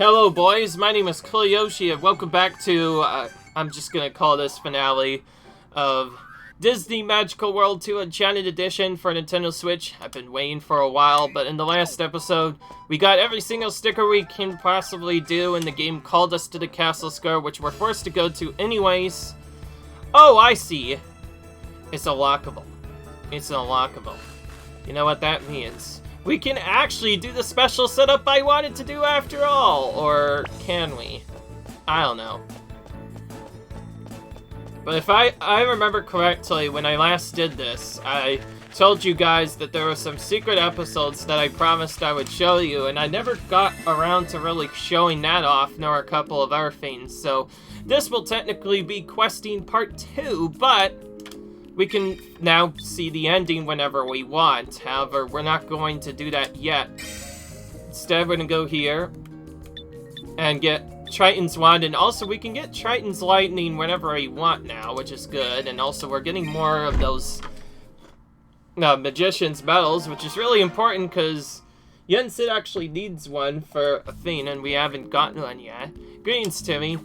Hello boys, my name is CoolYoshi and welcome back to, I'm just gonna call this finale of Disney Magical World 2 Enchanted Edition for Nintendo Switch. I've been waiting for a while, but in the last episode, we got every single sticker we can possibly do, and the game called us to the castle square, which we're forced to go to anyways. Oh, I see. It's unlockable. It's unlockable. You know what that means? We can actually do the special setup I wanted to do after all, or can we? I don't know. But if I remember correctly, when I last did this, I told you guys that there were some secret episodes that I promised I would show you, and I never got around to really showing that off, nor a couple of other things. So this will technically be questing part 2, but we can now see the ending whenever we want. However, we're not going to do that yet. Instead, we're going to go here and get Triton's Wand, and also we can get Triton's Lightning whenever we want now, which is good. And also, we're getting more of those Magician's Medals, which is really important because Yensid actually needs one for a thing, and we haven't gotten one yet. Greetings, Timmy.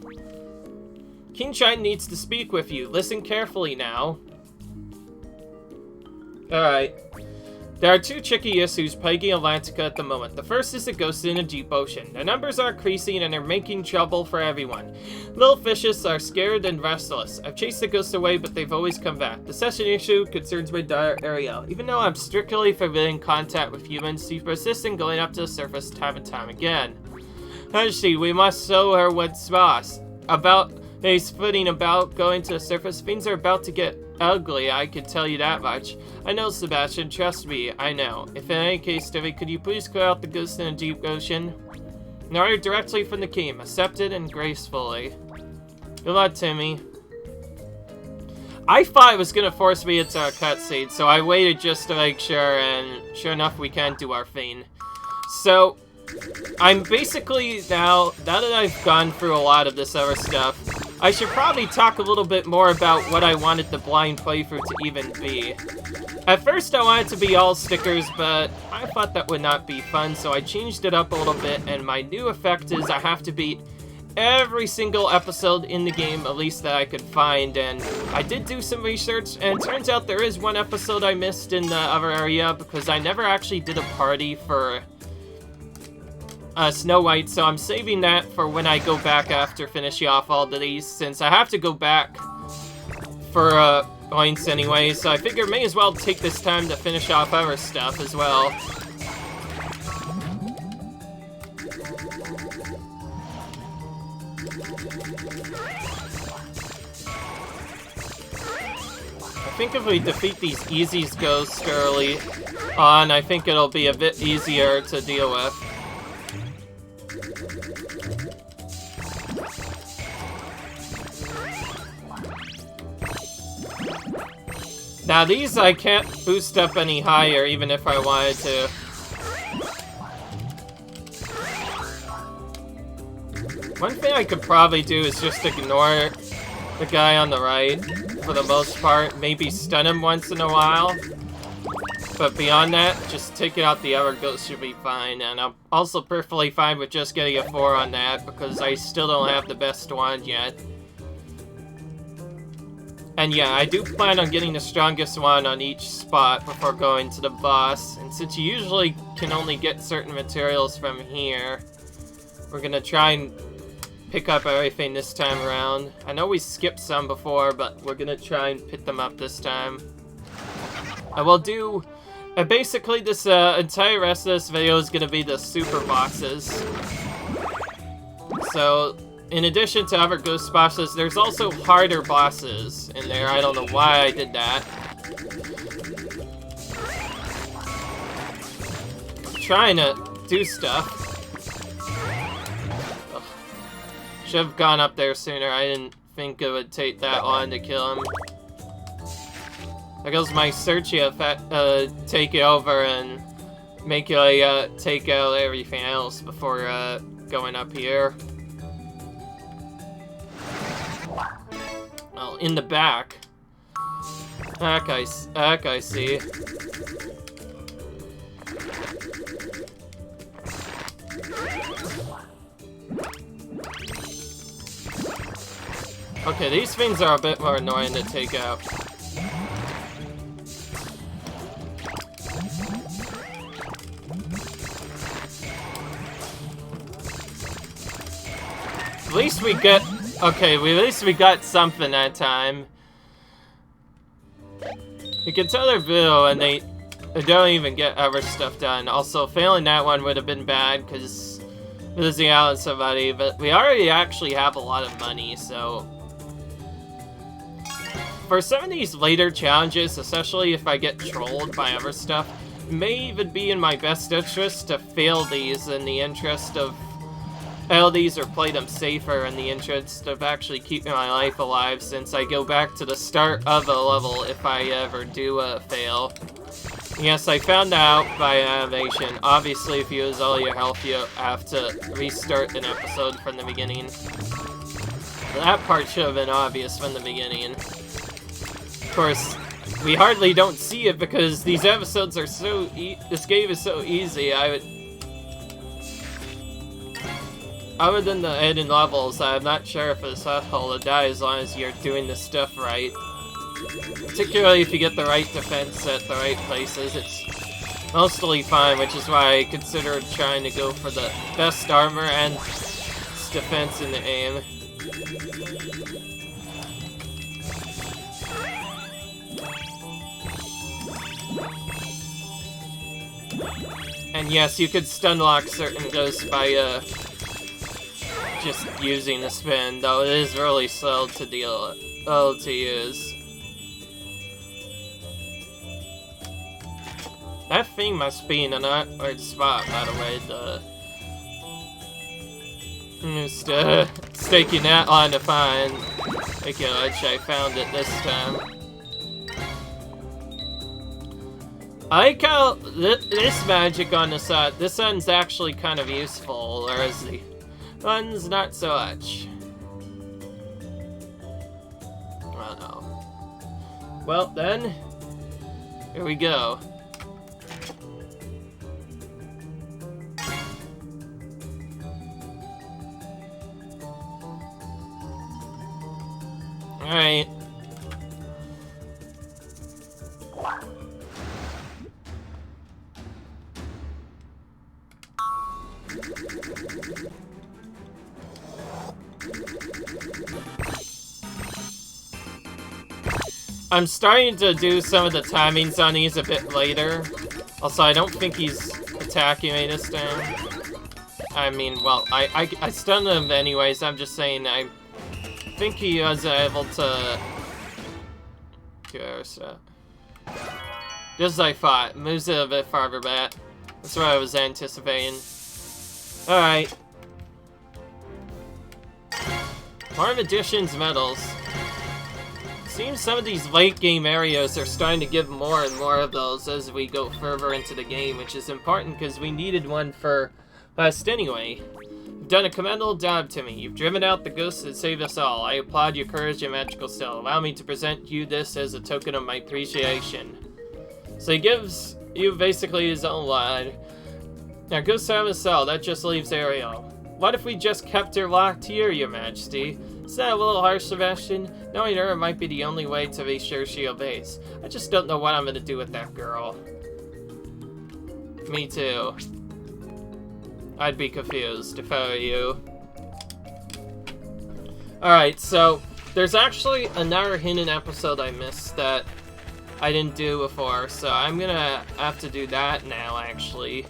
King Triton needs to speak with you. Listen carefully now. Alright. There are two tricky issues plaguing Atlantica at the moment. The first is the ghosts in the deep ocean. Their numbers are increasing and are making trouble for everyone. Little fishes are scared and restless. I've chased the ghosts away, but they've always come back. The second issue concerns my dire Ariel. Even though I'm strictly forbidding contact with humans, she persists in going up to the surface time and time again. Actually, we must show her what's boss. He's flitting about, going to the surface. Things are about to get ugly, I can tell you that much. I know, Sebastian, trust me, I know. If in any case, Stevie, could you please clear out the ghosts in the deep ocean? An order directly from the king, accepted and gracefully. Good luck, Timmy. I thought it was gonna force me into a cutscene, so I waited just to make sure, and sure enough, we can do our thing. So, I'm basically, now that I've gone through a lot of this other stuff, I should probably talk a little bit more about what I wanted the blind playthrough to even be. At first I wanted it to be all stickers, but I thought that would not be fun, so I changed it up a little bit, and my new effect is I have to beat every single episode in the game, at least that I could find, and I did do some research, and it turns out there is one episode I missed in the other area, because I never actually did a party for Snow White, so I'm saving that for when I go back after finishing off all of these, since I have to go back for points anyway, so I figure may as well take this time to finish off other stuff as well. I think if we defeat these easy ghosts early on, I think it'll be a bit easier to deal with. Now these I can't boost up any higher even if I wanted to. One thing I could probably do is just ignore the guy on the right for the most part. Maybe stun him once in a while. But beyond that, just taking out the other ghost should be fine. And I'm also perfectly fine with just getting a 4 on that because I still don't have the best wand yet. And yeah, I do plan on getting the strongest one on each spot before going to the boss. And since you usually can only get certain materials from here, we're gonna try and pick up everything this time around. I know we skipped some before, but we're gonna try and pick them up this time. I will do... basically, this entire rest of this video is gonna be the super bosses. So, in addition to other ghost bosses, there's also harder bosses in there. I don't know why I did that. I'm trying to do stuff. Ugh. Should have gone up there sooner. I didn't think it would take that long to kill him. There goes my searchy effect, take it over and make you take out everything else before going up here. Well, in the back. That guy see. Okay, these things are a bit more annoying to take out. At least we get... Okay, at least we got something that time. You can tell they're blue and they don't even get other stuff done. Also, failing that one would have been bad because losing out on somebody, but we already actually have a lot of money, so... For some of these later challenges, especially if I get trolled by other stuff, it may even be in my best interest to fail these in the interest of... Fail these or play them safer in the interest of actually keeping my life alive, since I go back to the start of a level if I ever do fail. Yes, I found out by animation. Obviously, if you use all your health, you have to restart an episode from the beginning. That part should have been obvious from the beginning. Of course, we hardly don't see it because these episodes are so this game is so easy. Other than the hidden levels, I'm not sure if it's helpful to die as long as you're doing this stuff right. Particularly if you get the right defense at the right places, it's mostly fine, which is why I considered trying to go for the best armor and defense in the aim. And yes, you could stun lock certain ghosts by just using the spin, though it is really slow to use. That thing must be in an awkward spot, by the way. Just staking that line to find. Okay, I found it this time. I like how this magic on the side, this one's actually kind of useful, whereas the one's not so much. Oh no. Well then, here we go. Alright. I'm starting to do some of the timings on these a bit later. Also, I don't think he's attacking me this time. I mean, well, I stunned him anyways. I'm just saying, I think he was able to... Just as I thought. Moves it a bit farther back. That's what I was anticipating. Alright. More Magician's Medals. Seems some of these late game areas are starting to give more and more of those as we go further into the game, which is important because we needed one for last anyway. You've done a commendable job to me. You've driven out the ghosts and saved us all. I applaud your courage and magical skill. Allow me to present you this as a token of my appreciation. So he gives you basically his own line. Now ghosts have a cell, that just leaves Ariel. What if we just kept her locked here, your majesty? Is that a little harsh, Sebastian? Knowing her might be the only way to be sure she obeys. I just don't know what I'm gonna do with that girl. Me too. I'd be confused if I were you. Alright, so there's actually another hidden episode I missed that I didn't do before, so I'm gonna have to do that now, actually.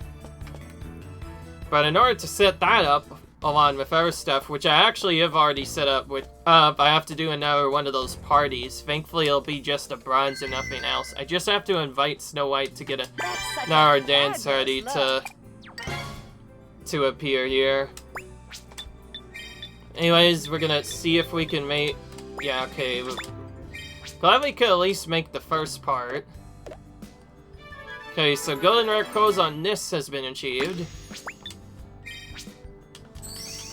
But in order to set that up, along with other stuff, which I actually have already set up with, I have to do another one of those parties. Thankfully, it'll be just a bronze and nothing else. I just have to invite Snow White to get another dance party to appear here. Anyways, we're gonna see if we can make... Yeah, okay. Glad we could at least make the first part. Okay, so golden rare codes on this has been achieved.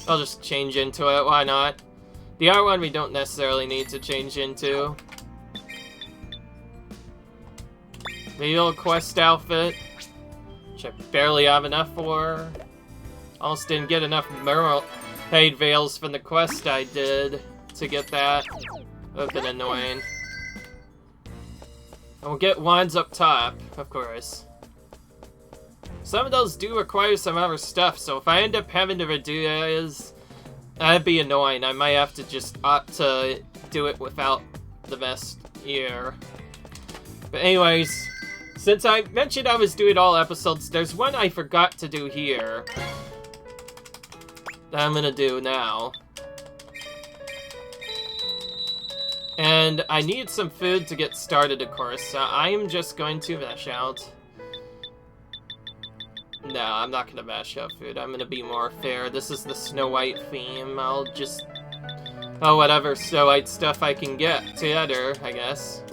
I'll just change into it, why not? The other one we don't necessarily need to change into. The old quest outfit, which I barely have enough for. Almost didn't get enough mermaid veils from the quest I did. to get that. Would have been annoying. And we'll get wands up top, of course. Some of those do require some other stuff, so if I end up having to redo those, that'd be annoying. I might have to just opt to do it without the best year. But anyways, since I mentioned I was doing all episodes, there's one I forgot to do here that I'm gonna do now. And I need some food to get started, of course, so I'm just going to mash out. No, I'm not gonna mash out food. I'm gonna be more fair. This is the Snow White theme. I'll just... oh, whatever Snow White stuff I can get together, I guess.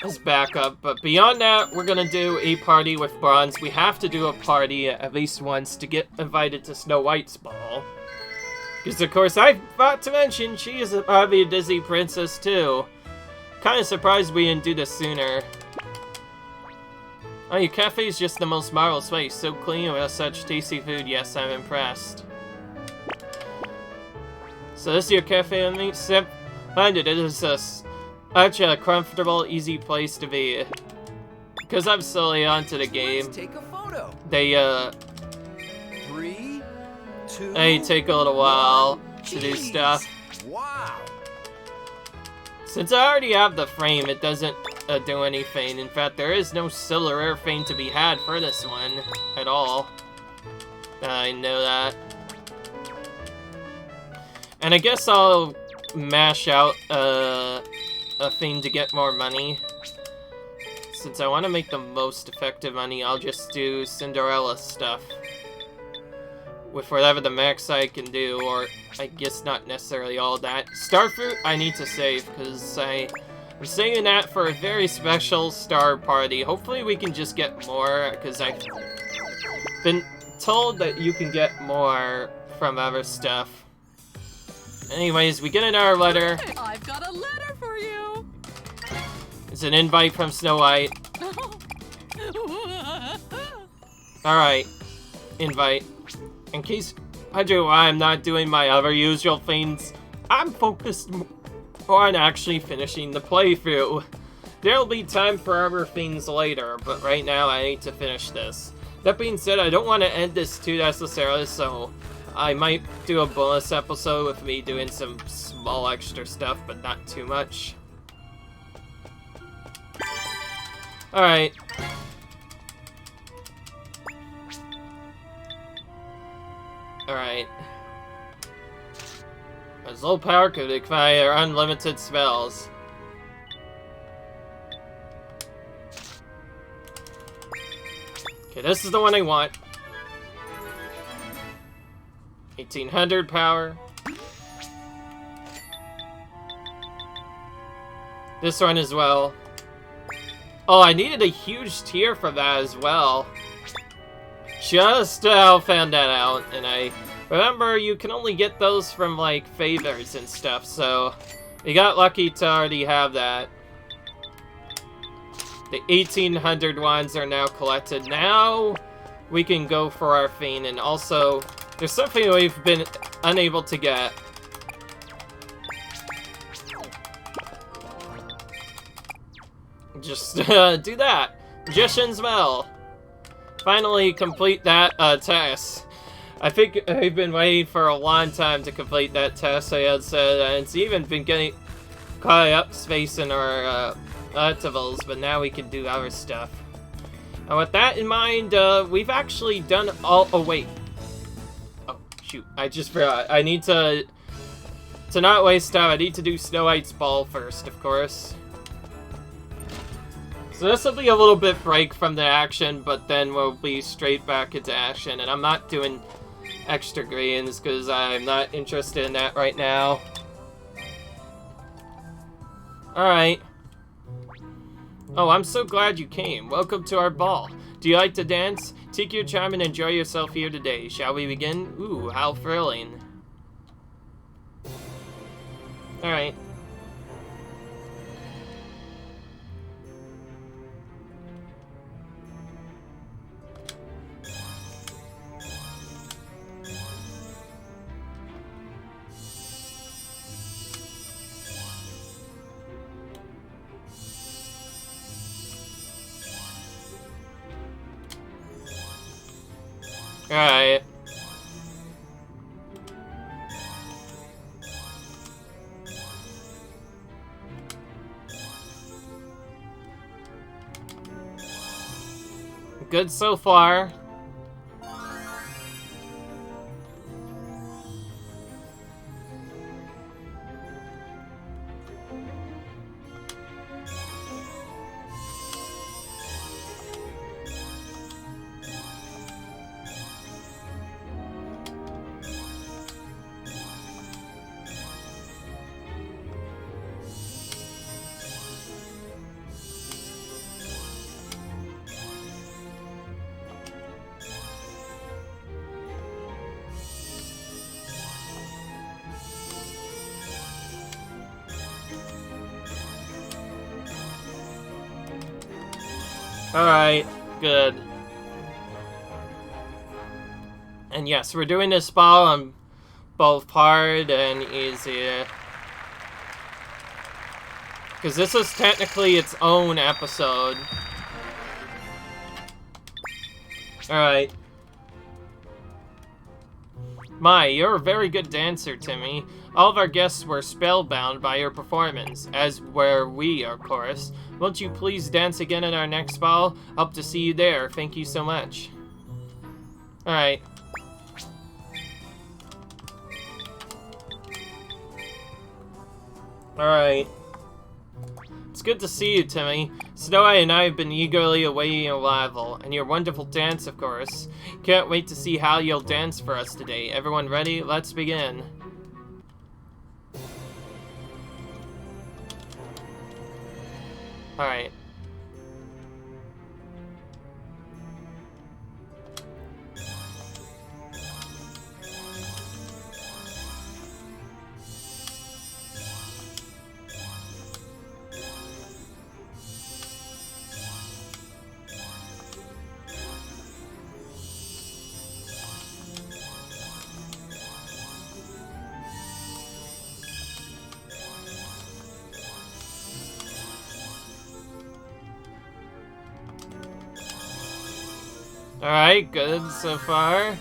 Let's back up, but beyond that, we're gonna do a party with Bronze. We have to do a party at least once to get invited to Snow White's ball. Because, of course, I forgot to mention, she is probably a Disney princess, too. Kind of surprised we didn't do this sooner. Oh, your cafe is just the most marvelous place. So clean with such tasty food. Yes, I'm impressed. So this is your cafe on me? Find it. It is such a comfortable, easy place to be. Because I'm slowly onto the game. Let's take a photo. They, 3, 2, they take a little while to do stuff. Wow. Since I already have the frame, it doesn't do anything. In fact, there is no silver rare thing to be had for this one at all. I know that. And I guess I'll mash out a thing to get more money. Since I want to make the most effective money, I'll just do Cinderella stuff. With whatever the max I can do, or I guess not necessarily all that. Starfruit, I need to save, because I'm saving that for a very special star party. Hopefully we can just get more, because I've been told that you can get more from other stuff. Anyways, we get another letter. I've got a letter for you. It's an invite from Snow White. Alright, invite. In case I do why I'm not doing my other usual things, I'm focused on actually finishing the playthrough. There'll be time for other things later, but right now I need to finish this. That being said, I don't want to end this too necessarily, so I might do a bonus episode with me doing some small extra stuff, but not too much. Alright. Alright. As low power could require unlimited spells. Okay, this is the one I want. 1800 power. This one as well. Oh, I needed a huge tier for that as well. Just found that out, and I remember you can only get those from, like, favors and stuff, so we got lucky to already have that. The 1800 ones are now collected. Now we can go for our thing, and also there's something we've been unable to get. Just do that. Magician's Bell. Finally complete that test. I think I've been waiting for a long time to complete that test, I had said, and it's even been getting caught up space in our intervals, but now we can do other stuff. And with that in mind, we've actually done all... oh, wait. Oh, shoot. I just forgot. I need to not waste time, I need to do Snow White's ball first, of course. So this will be a little bit break from the action, but then we'll be straight back into action. And I'm not doing extra greens because I'm not interested in that right now. Alright. Oh, I'm so glad you came. Welcome to our ball. Do you like to dance? Take your time and enjoy yourself here today. Shall we begin? Ooh, how thrilling. Alright. Alright. Good so far. Alright, good. And yes, we're doing this ball on both hard and easy. Because this is technically its own episode. Alright. My, you're a very good dancer, Timmy. All of our guests were spellbound by your performance, as were we, of course. Won't you please dance again at our next ball? Hope to see you there. Thank you so much. Alright. Alright. It's good to see you, Timmy. Snow-Eye and I have been eagerly awaiting your arrival, and your wonderful dance, of course. Can't wait to see how you'll dance for us today. Everyone ready? Let's begin. Alright. Alright, good so far.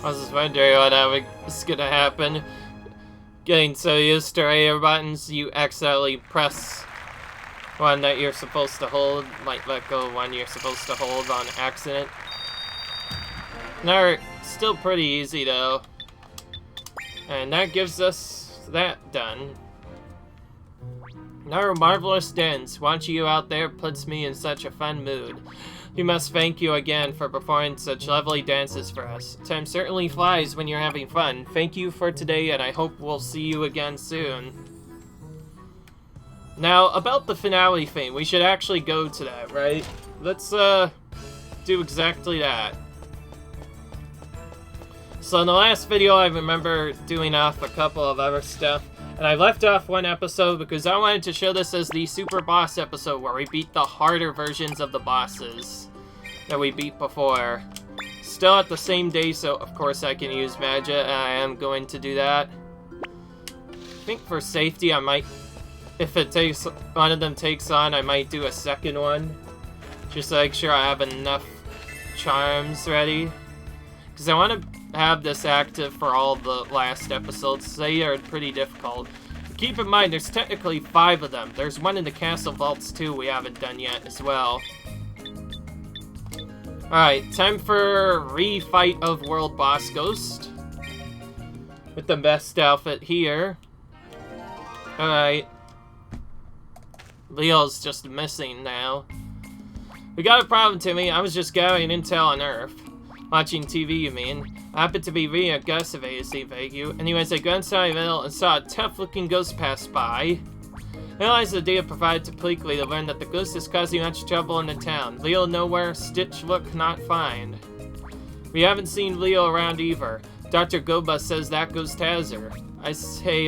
I was just wondering what was gonna happen. Getting so used to air buttons, you accidentally press one that you're supposed to hold, might let go of one you're supposed to hold on accident. They're still pretty easy though. And that gives us that done. Another marvelous dance. Watching you out there puts me in such a fun mood. We must thank you again for performing such lovely dances for us. Time certainly flies when you're having fun. Thank you for today, and I hope we'll see you again soon. Now, about the finale thing, we should actually go to that, right? Let's, do exactly that. So in the last video, I remember doing off a couple of other stuff. And I left off one episode because I wanted to show this as the Super Boss episode where we beat the harder versions of the bosses that we beat before. Still at the same day, so of course I can use magic, and I am going to do that. I think for safety I might, if it takes, one of them takes on, I might do a second one. Just to make sure I have enough charms ready. Because I want to have this active for all the last episodes. They are pretty difficult. Keep in mind, there's technically 5 of them. There's one in the castle vaults too we haven't done yet as well. Alright, time for refight of World Boss Ghost. With the best outfit here. Alright. Leo's just missing now. We got a problem, Timmy. I was just gathering intel on Earth. Watching TV, you mean? I happen to be really aggressive, ASC Vague. Anyways, I glanced out of it and saw a tough-looking ghost pass by. I realized the data provided to Pleakley to learn that the ghost is causing much trouble in the town. Leo nowhere, Stitch look not find. We haven't seen Leo around either. Dr. Goba says that ghost has her. I say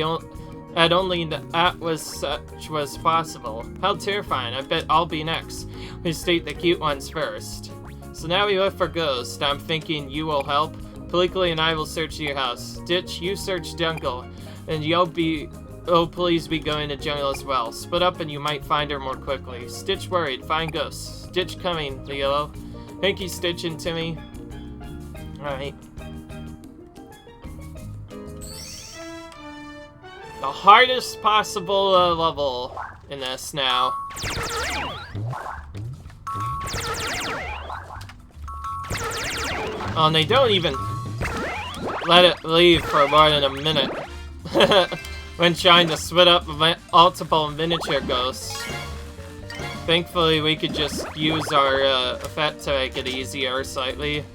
that only that was possible. How terrifying, I bet I'll be next. We state the cute ones first. So now we look for ghosts. I'm thinking you will help. Pleakley and I will search your house. Stitch, you search jungle. And oh, please be going to jungle as well. Split up and you might find her more quickly. Stitch worried, find ghosts. Stitch coming, Leo. Thank you, Stitch and Timmy. Alright. The hardest possible level in this now. Oh, and they don't even let it leave for more than a minute. When trying to split up multiple miniature ghosts. Thankfully, we could just use our effect to make it easier slightly.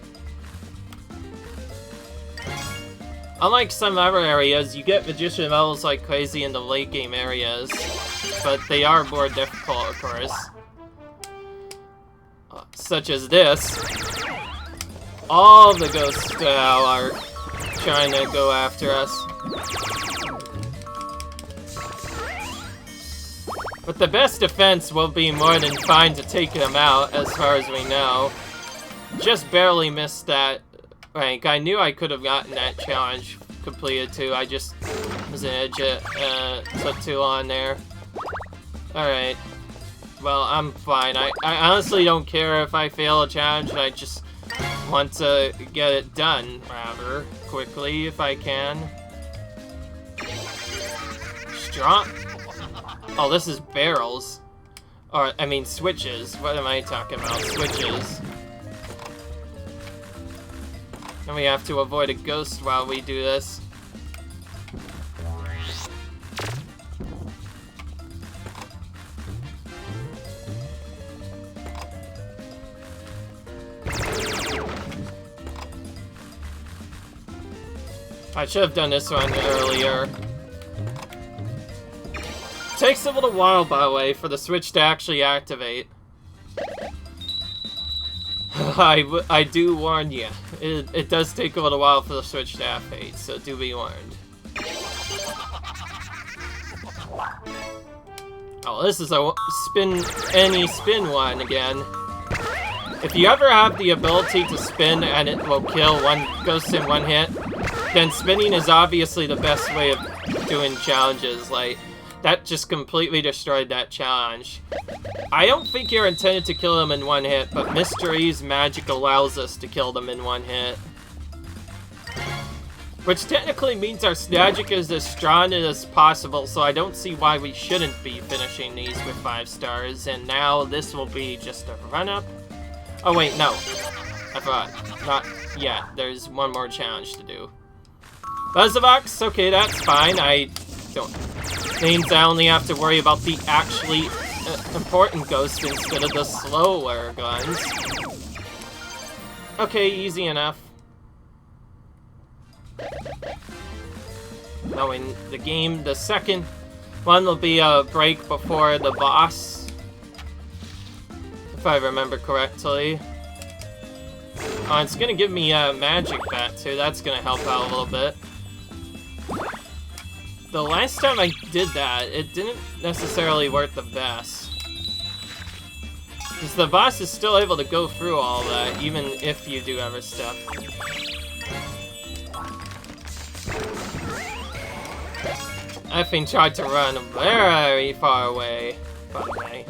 Unlike some other areas, you get magician levels like crazy in the late game areas, but they are more difficult, of course. Such as this. All the ghosts now are trying to go after us. But the best defense will be more than fine to take them out, as far as we know. Just barely missed that rank. I knew I could have gotten that challenge completed too. I just was an idiot. Took too long there. Alright. Well, I'm fine. I honestly don't care if I fail a challenge. I just want to get it done rather quickly if I can. Strong. Oh, this is barrels. Or, I mean, switches. What am I talking about? Switches. And we have to avoid a ghost while we do this. I should have done this one earlier. Takes a little while, by the way, for the switch to actually activate. I do warn you. It does take a little while for the switch to activate, so do be warned. Oh, this is a spin one again. If you ever have the ability to spin and it will kill one ghost in one hit, then spinning is obviously the best way of doing challenges. Like, that just completely destroyed that challenge. I don't think you're intended to kill them in one hit, but Mystery's magic allows us to kill them in one hit. Which technically means our magic is as strong as possible, so I don't see why we shouldn't be finishing these with 5 stars. And now this will be just a run-up. Oh wait, no. I forgot. Not yet. There's one more challenge to do. Buzzbox? Okay, that's fine. I don't... Means I only have to worry about the actually important ghosts instead of the slower guns. Okay, easy enough. Now in the game, the second one will be a break before the boss. If I remember correctly. Oh, it's gonna give me a magic bat too. That's gonna help out a little bit. The last time I did that, it didn't necessarily work the best. Because the boss is still able to go through all that, even if you do other stuff. That thing tried to run very far away, by the way.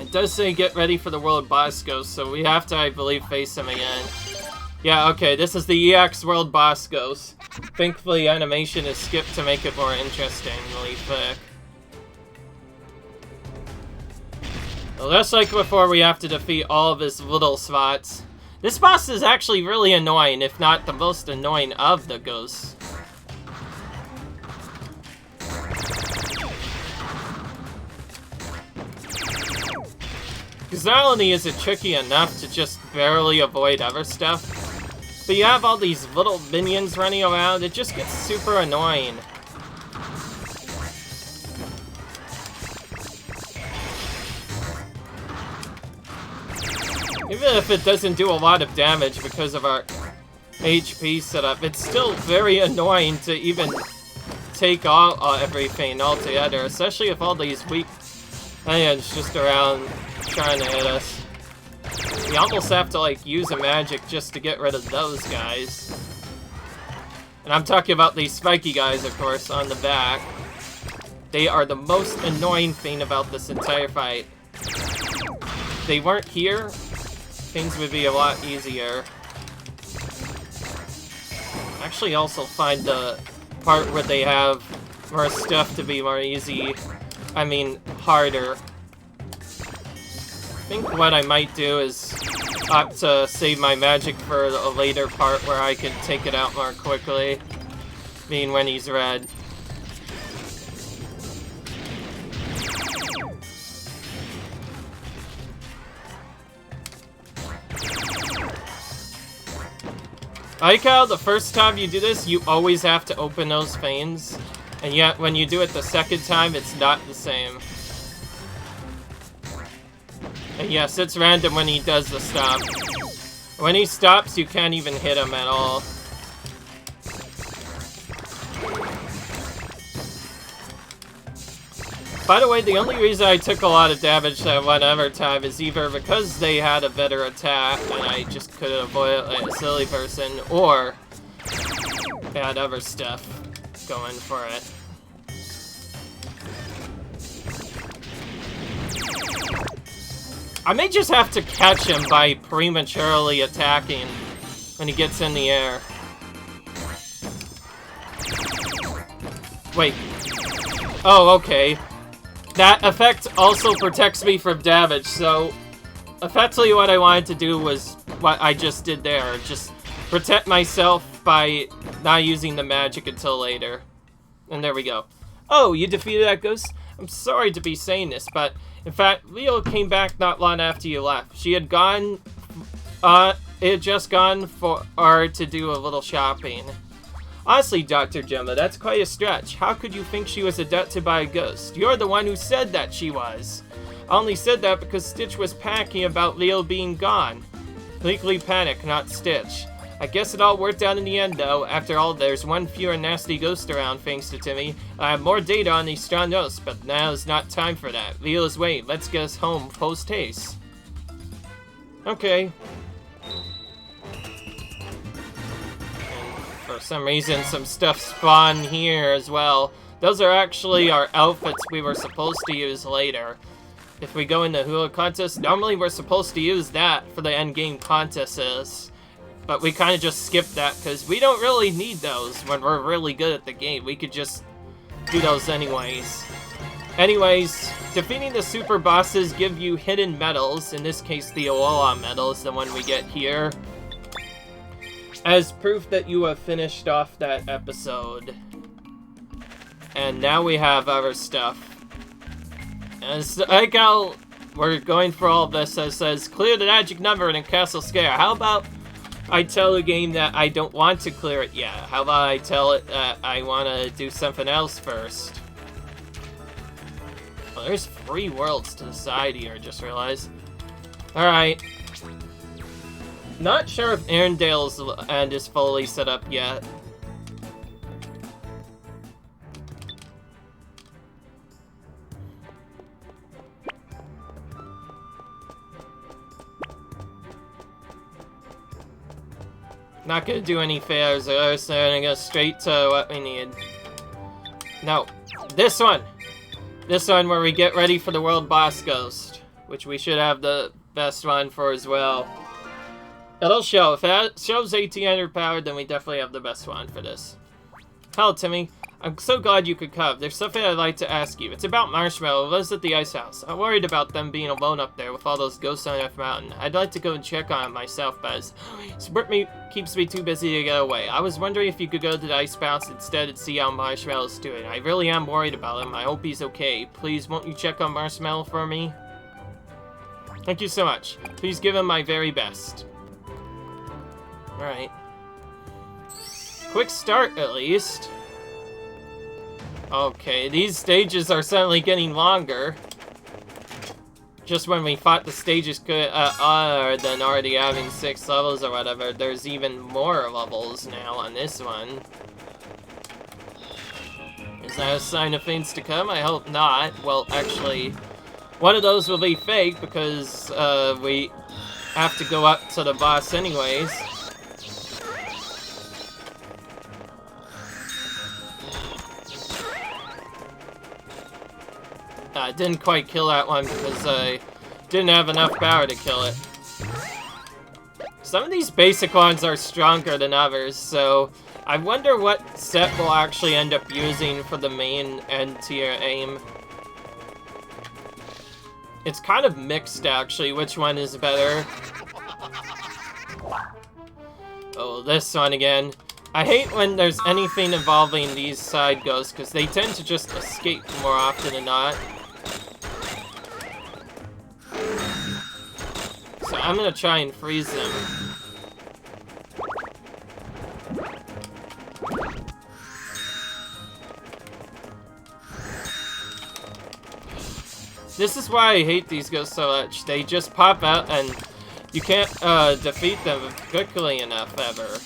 It does say get ready for the world boss ghost, so we have to, I believe, face him again. Yeah, okay, this is the EX World Boss Ghost. Thankfully, animation is skipped to make it more interestingly thick. Well, just like before, we have to defeat all of his little spots. This boss is actually really annoying, if not the most annoying of the ghosts. Because not only is it tricky enough to just barely avoid other stuff. But you have all these little minions running around, it just gets super annoying. Even if it doesn't do a lot of damage because of our HP setup, it's still very annoying to even take out everything altogether, especially if all these weak minions just around trying to hit us. You almost have to, like, use a magic just to get rid of those guys. And I'm talking about these spiky guys, of course, on the back. They are the most annoying thing about this entire fight. If they weren't here, things would be a lot easier. Actually, also find the part where they have more stuff to be more easy. I mean, harder. I think what I might do is opt to save my magic for a later part where I can take it out more quickly. I mean, when he's red. I like how the first time you do this, you always have to open those veins. And yet, when you do it the second time, it's not the same. And yes, it's random when he does the stop. When he stops, you can't even hit him at all. By the way, the only reason I took a lot of damage that one other time is either because they had a better attack and I just couldn't avoid it like a silly person, or they had other stuff going for it. I may just have to catch him by prematurely attacking when he gets in the air. Wait. Oh, okay. That effect also protects me from damage, so effectively what I wanted to do was what I just did there. Just protect myself by not using the magic until later. And there we go. Oh, you defeated that ghost? I'm sorry to be saying this, but in fact, Leo came back not long after you left. She had gone, it had just gone for her to do a little shopping. Honestly, Dr. Gemma, that's quite a stretch. How could you think she was abducted by a ghost? You're the one who said that she was. I only said that because Stitch was panicking about Leo being gone. Completely panic, not Stitch. I guess it all worked out in the end, though. After all, there's one fewer nasty ghost around, thanks to Timmy. I have more data on these strong ghosts, but now is not time for that. Leo's wait. Let's get us home post-haste. Okay. For some reason, some stuff spawned here as well. Those are actually our outfits we were supposed to use later. If we go in the hula contest, normally we're supposed to use that for the endgame contests. But we kind of just skipped that because we don't really need those when we're really good at the game. We could just do those anyways. Anyways, defeating the super bosses give you hidden medals. In this case, the Alola medal is the one we get here, as proof that you have finished off that episode. And now we have other stuff. And it's like how we're going for all this that says, clear the magic number in a castle scare. How about I tell the game that I don't want to clear it yet? How about I tell it that I want to do something else first? Well, there's 3 worlds to the side here, I just realized. Alright. Not sure if Arendale's end is fully set up yet. Not gonna do any fairs, so I'm gonna go straight to what we need. No, this one! This one where we get ready for the World Boss Ghost, which we should have the best one for as well. It'll show. If it shows 1800 power, then we definitely have the best one for this. Hello, Timmy. I'm so glad you could come. There's something I'd like to ask you. It's about Marshmallow, who lives at the ice house. I'm worried about them being alone up there with all those ghosts on F Mountain. I'd like to go and check on it myself, but keeps me too busy to get away. I was wondering if you could go to the ice bounce instead and see how Marshmallow's doing. I really am worried about him. I hope he's okay. Please, won't you check on Marshmallow for me? Thank you so much. Please give him my very best. Alright. Quick start, at least. Okay, these stages are suddenly getting longer. Just when we thought the stages could, other than already having 6 levels or whatever, there's even more levels now on this one. Is that a sign of things to come? I hope not. Well, actually, one of those will be fake because, we have to go up to the boss anyways. I didn't quite kill that one because I didn't have enough power to kill it. Some of these basic ones are stronger than others, so I wonder what set we'll actually end up using for the main end tier aim. It's kind of mixed, actually, which one is better. Oh, this one again. I hate when there's anything involving these side ghosts, because they tend to just escape more often than not. So I'm gonna try and freeze them. This is why I hate these ghosts so much. They just pop out and you can't defeat them quickly enough ever.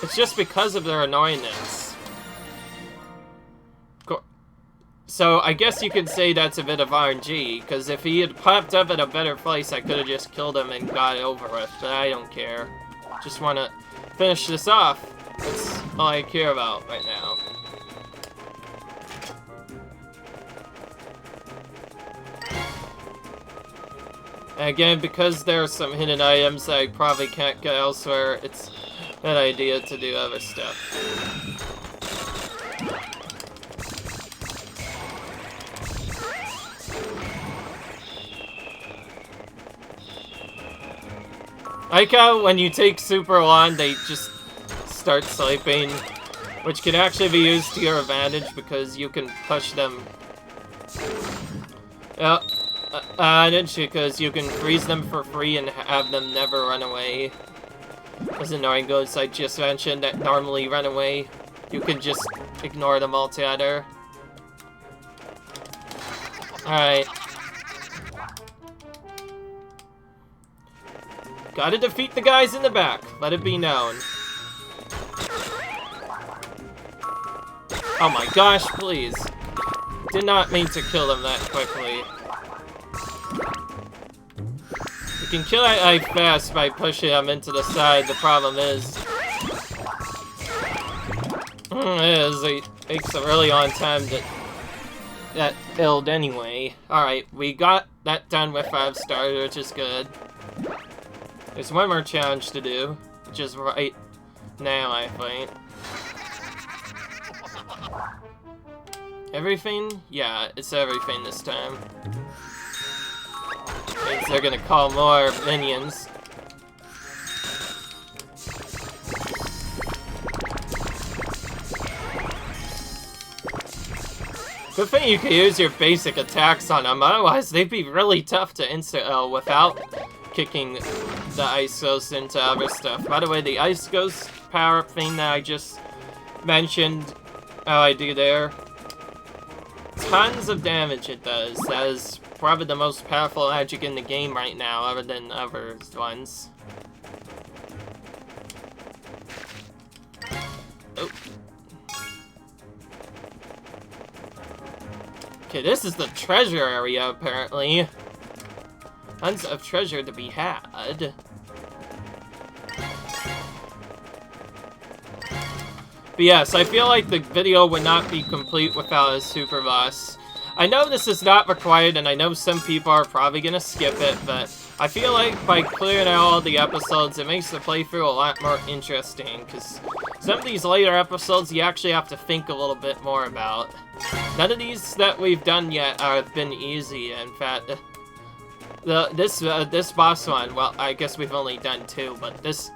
It's just because of their annoyingness. So I guess you could say that's a bit of RNG, because if he had popped up at a better place, I could have just killed him and got it over with, but I don't care. Just want to finish this off. That's all I care about right now. And again, because there are some hidden items that I probably can't get elsewhere, it's a good idea to do other stuff. I like how when you take Super on, they just start sleeping, which can actually be used to your advantage because you can push them. Yep. Because you can freeze them for free and have them never run away. Those annoying ghosts I just mentioned that normally run away, you can just ignore them altogether. Alright. Gotta defeat the guys in the back, let it be known. Oh my gosh, please. Did not mean to kill them that quickly. You can kill that guy fast by pushing him into the side. The problem is... it takes a really long time to get build anyway. Alright, we got that done with 5 stars, which is good. There's one more challenge to do, which is right now, I think. Everything? Yeah, it's everything this time. Means they're gonna call more minions. Good thing you can use your basic attacks on them, otherwise they'd be really tough to insta-L without kicking the Ice Ghost into other stuff. By the way, the Ice Ghost power-up thing that I just mentioned, how I do there, tons of damage it does. That is probably the most powerful magic in the game right now, other than other ones. Oh. Okay, this is the treasure area, apparently. Tons of treasure to be had. But yes, I feel like the video would not be complete without a super boss. I know this is not required, and I know some people are probably gonna skip it, but I feel like by clearing out all the episodes, it makes the playthrough a lot more interesting, because some of these later episodes you actually have to think a little bit more about. None of these that we've done yet have been easy. In fact, this boss one, well, I guess we've only done 2, but this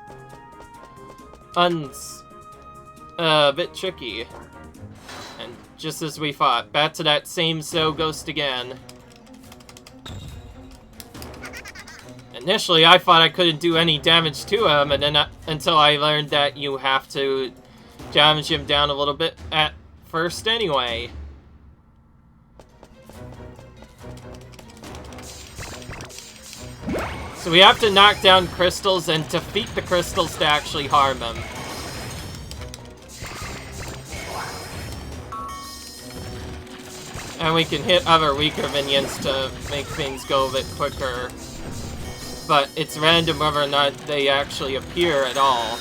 one's a bit tricky. And just as we thought, back to that same ghost again. Initially, I thought I couldn't do any damage to him, and then until I learned that you have to damage him down a little bit at first anyway. So we have to knock down crystals and defeat the crystals to actually harm him. And we can hit other weaker minions to make things go a bit quicker. But it's random whether or not they actually appear at all.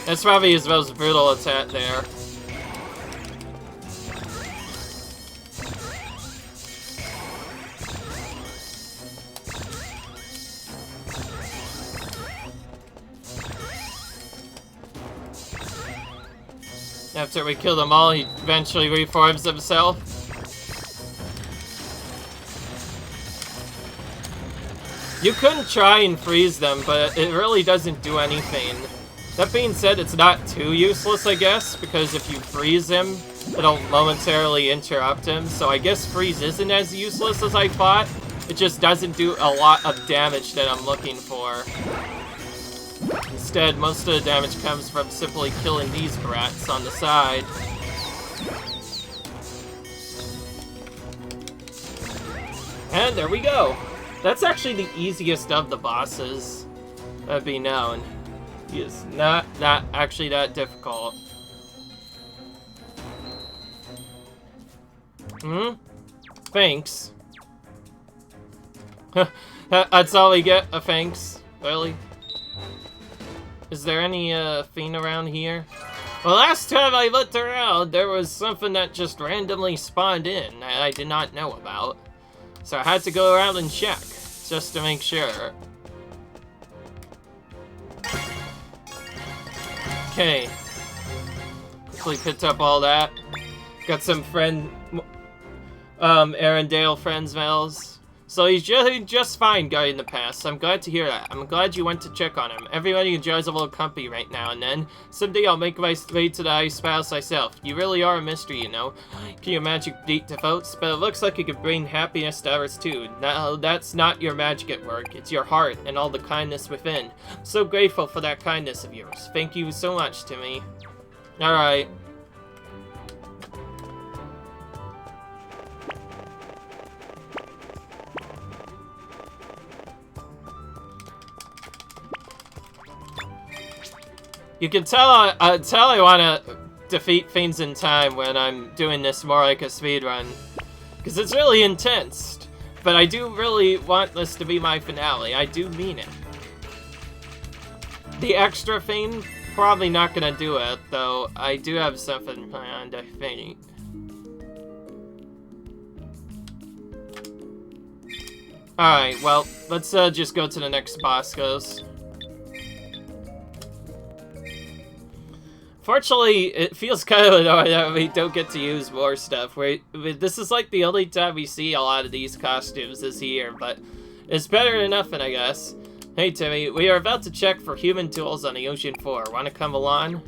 That's probably his most brutal attack there. After we kill them all, he eventually reforms himself. You couldn't try and freeze them, but it really doesn't do anything. That being said, it's not too useless, I guess, because if you freeze him, it'll momentarily interrupt him, so I guess freeze isn't as useless as I thought. It just doesn't do a lot of damage that I'm looking for. Instead, most of the damage comes from simply killing these brats on the side. And there we go! That's actually the easiest of the bosses, that'd be known. He is not actually that difficult. Thanks. That's all we get, a thanks? Really? Is there any thing around here? Well, last time I looked around, there was something that just randomly spawned in that I did not know about. So I had to go around and check, just to make sure. Okay. Quickly picked up all that. Got some Arendelle friends mails. So he's just fine guarding the pass. I'm glad to hear that. I'm glad you went to check on him. Everybody enjoys a little company right now and then. Someday I'll make my way to the Ice Palace myself. You really are a mystery, you know. Can your magic beat defaults? But it looks like you could bring happiness to others too. Now, that's not your magic at work. It's your heart and all the kindness within. I'm so grateful for that kindness of yours. Thank you so much, Timmy. Alright. You can tell I want to defeat things in time when I'm doing this more like a speedrun. Because it's really intense. But I do really want this to be my finale. I do mean it. The extra thing, probably not going to do it, though. I do have something planned, I think. Alright, well, let's just go to the next boss goes. Fortunately, it feels kind of annoying that we don't get to use more stuff. This is like the only time we see a lot of these costumes this year, but it's better than nothing, I guess. Hey, Timmy, we are about to check for human tools on the ocean floor. Want to come along?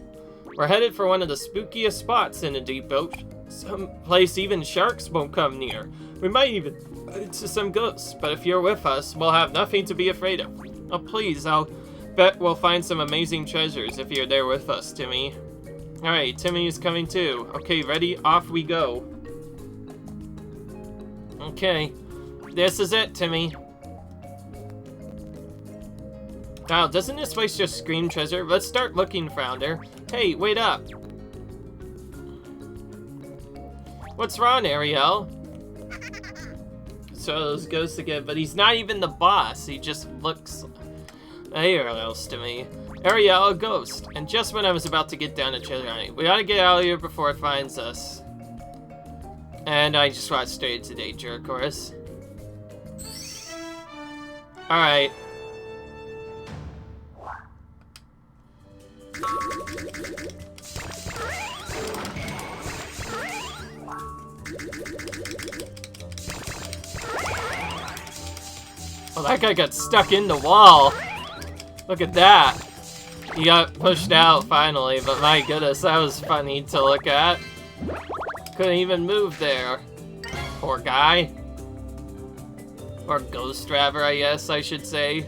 We're headed for one of the spookiest spots in the deep ocean. Some place even sharks won't come near. We might even run into some ghosts, but if you're with us, we'll have nothing to be afraid of. Oh, please, I'll bet we'll find some amazing treasures if you're there with us, Timmy. Alright, Timmy is coming too. Okay, ready? Off we go. Okay. This is it, Timmy. Wow, doesn't this place just scream treasure? Let's start looking, Flounder. Hey, wait up. What's wrong, Ariel? So those ghosts again, but he's not even the boss. He just looks else to me. Ariel, a ghost. And just when I was about to get down to treasure hunting, we gotta get out of here before it finds us. And I just walked straight into danger, of course. Alright. Well, that guy got stuck in the wall. Look at that. He got pushed out finally, but my goodness, that was funny to look at. Couldn't even move there. Poor guy. Or ghost driver, I guess I should say.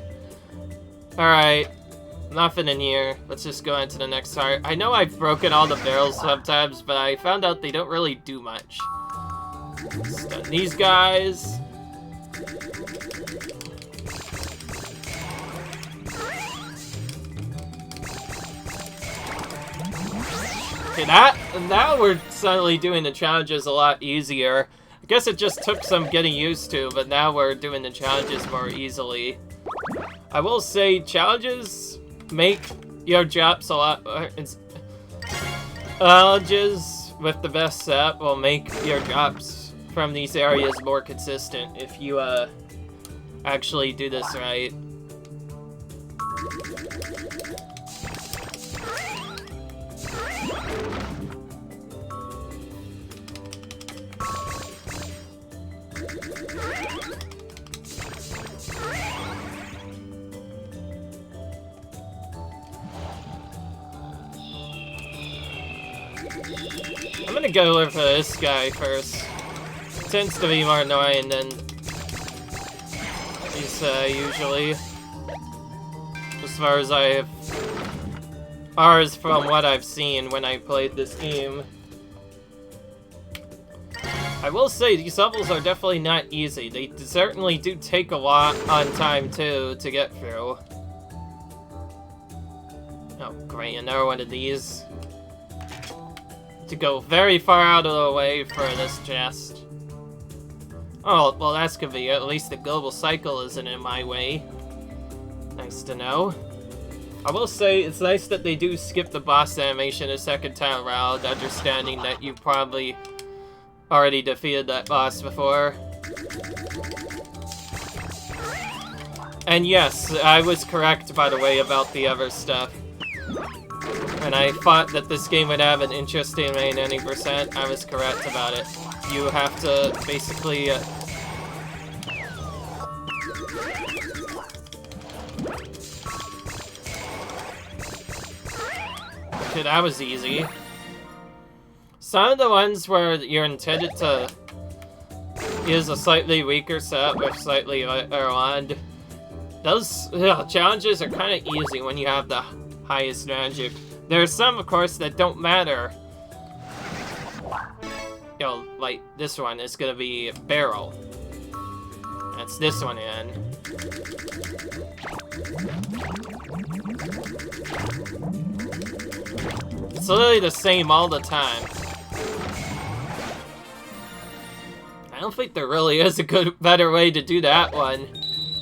Alright. Nothing in here. Let's just go into the next part. I know I've broken all the barrels sometimes, but I found out they don't really do much. Stun these guys. Okay, now we're suddenly doing the challenges a lot easier. I guess it just took some getting used to, but now we're doing the challenges more easily. I will say, challenges make your jobs a lot... Challenges with the best set will make your drops from these areas more consistent if you actually do this right. I'm gonna go with this guy first. Tends to be more annoying than these usually. As far as from what I've seen when I played this game. I will say these levels are definitely not easy. They certainly do take a lot on time too to get through. Oh great, another one of these. To go very far out of the way for this chest. Oh, well that's convenient. At least the global cycle isn't in my way. Nice to know. I will say, it's nice that they do skip the boss animation a second time around, understanding that you probably already defeated that boss before. And yes, I was correct, by the way, about the other stuff. And I thought that this game would have an interesting main ending percent. I was correct about it. You have to basically... Okay, that was easy. Some of the ones where you're intended to use a slightly weaker set with slightly lighter wand, those challenges are kind of easy when you have the highest magic. There are some, of course, that don't matter. You know, like this one is gonna be barrel. That's this one in. It's literally the same all the time. I don't think there really is a better way to do that one,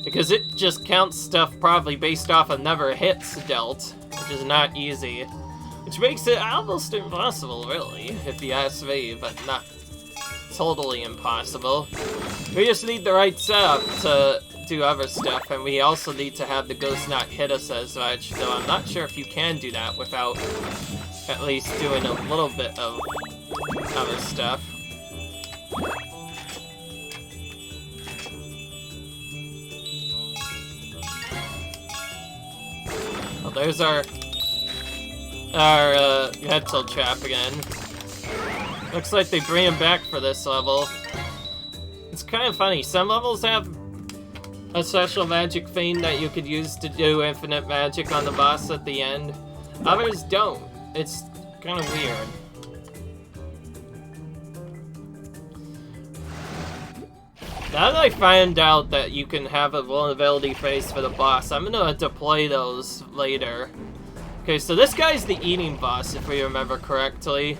because it just counts stuff probably based off of never hits dealt, which is not easy. Which makes it almost impossible, really, if you ask me, but not totally impossible. We just need the right setup to do other stuff, and we also need to have the ghost not hit us as much, though I'm not sure if you can do that without at least doing a little bit of other stuff. Well, there's our head tilt trap again. Looks like they bring him back for this level. It's kind of funny. Some levels have a special magic thing that you could use to do infinite magic on the boss at the end. Others don't. It's kind of weird. Now that I find out that you can have a vulnerability phase for the boss, I'm gonna deploy those later. Okay, so this guy's the eating boss, if we remember correctly.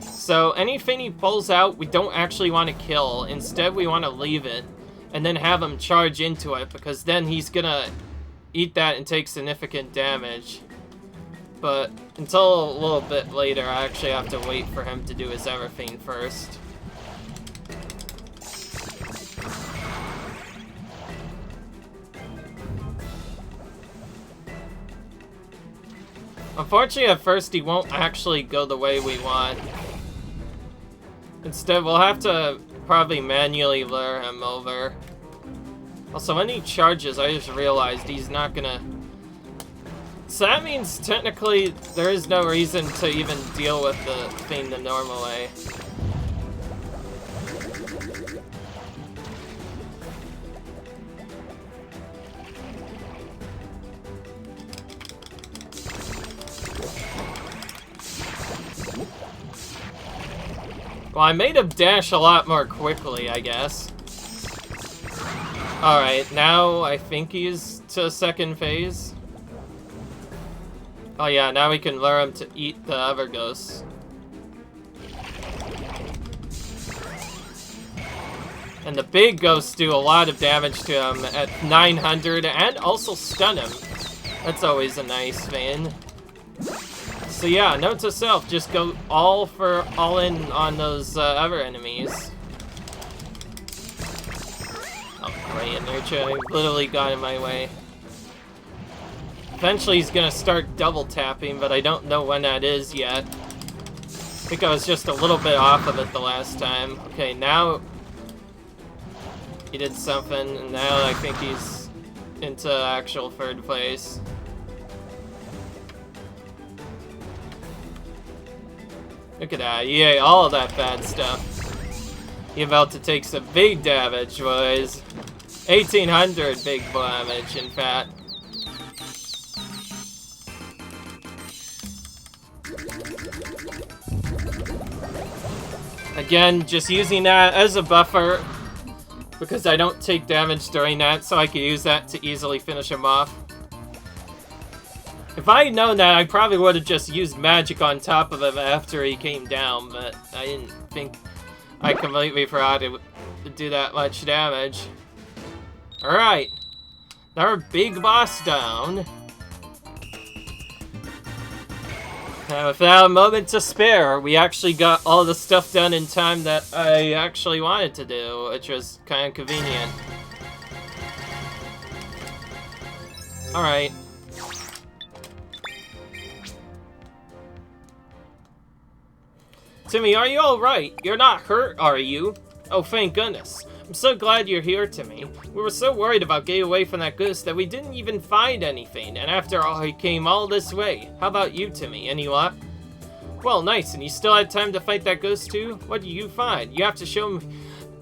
So anything he pulls out, we don't actually want to kill. Instead, we want to leave it, and then have him charge into it, because then he's gonna eat that and take significant damage. But until a little bit later, I actually have to wait for him to do his everything first. Unfortunately, at first, he won't actually go the way we want. Instead, we'll have to probably manually lure him over. Also, when he charges, I just realized he's not gonna So that means technically there is no reason to even deal with the thing the normal way. Well, I made him dash a lot more quickly, I guess. Alright, now I think he's to second phase. Oh yeah, now we can lure him to eat the other ghosts. And the big ghosts do a lot of damage to him at 900 and also stun him. That's always a nice thing. So yeah, note to self, just go all in on those other enemies. Oh great, Inertia literally got in my way. Eventually he's gonna start double tapping, but I don't know when that is yet. I think I was just a little bit off of it the last time. Okay, now he did something, and now I think he's into actual third place. Look at that, yay, all of that bad stuff. You're about to take some big damage, boys. 1800 big damage, in fact. Again, just using that as a buffer, because I don't take damage during that, so I can use that to easily finish him off. If I had known that, I probably would have just used magic on top of him after he came down, but I didn't think I completely forgot it would do that much damage. Alright, our big boss down. And without a moment to spare, we actually got all the stuff done in time that I actually wanted to do, which was kind of convenient. Alright. Timmy, are you alright? You're not hurt, are you? Oh, thank goodness. I'm so glad you're here, Timmy. We were so worried about getting away from that ghost that we didn't even find anything, and after all, he came all this way. How about you, Timmy? Any luck? Well, nice, and you still had time to fight that ghost too? What did you find? You have to show me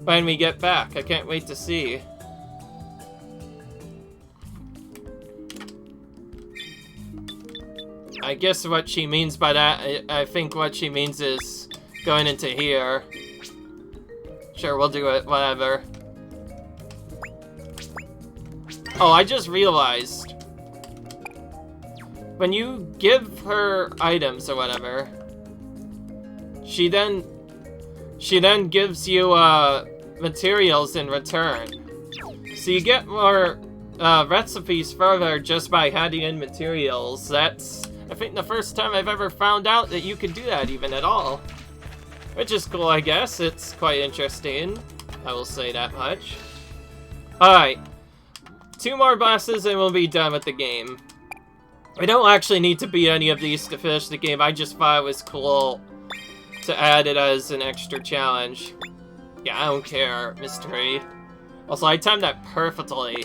when we get back. I can't wait to see. I guess what she means by that, I think what she means is going into here. Sure, we'll do it, whatever. Oh, I just realized. When you give her items or whatever, she then gives you materials in return. So you get more recipes further just by handing in materials. That's, I think, the first time I've ever found out that you could do that even at all. Which is cool, I guess. It's quite interesting. I will say that much. Alright. 2 more bosses and we'll be done with the game. We don't actually need to beat any of these to finish the game. I just thought it was cool to add it as an extra challenge. Yeah, I don't care, mystery. Also, I timed that perfectly.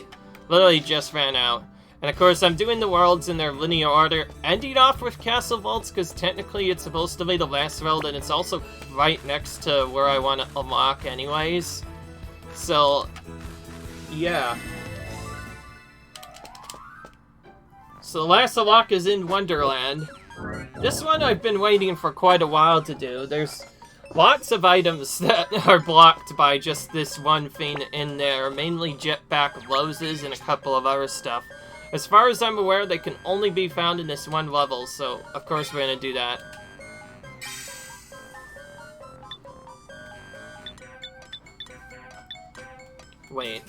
Literally just ran out. And of course, I'm doing the worlds in their linear order, ending off with Castle Vaults, because technically it's supposed to be the last world, and it's also right next to where I want to unlock anyways. So, yeah. So the last unlock is in Wonderland. This one I've been waiting for quite a while to do. There's lots of items that are blocked by just this one thing in there, mainly jetpack roses and a couple of other stuff. As far as I'm aware, they can only be found in this one level, so of course we're gonna do that. Wait,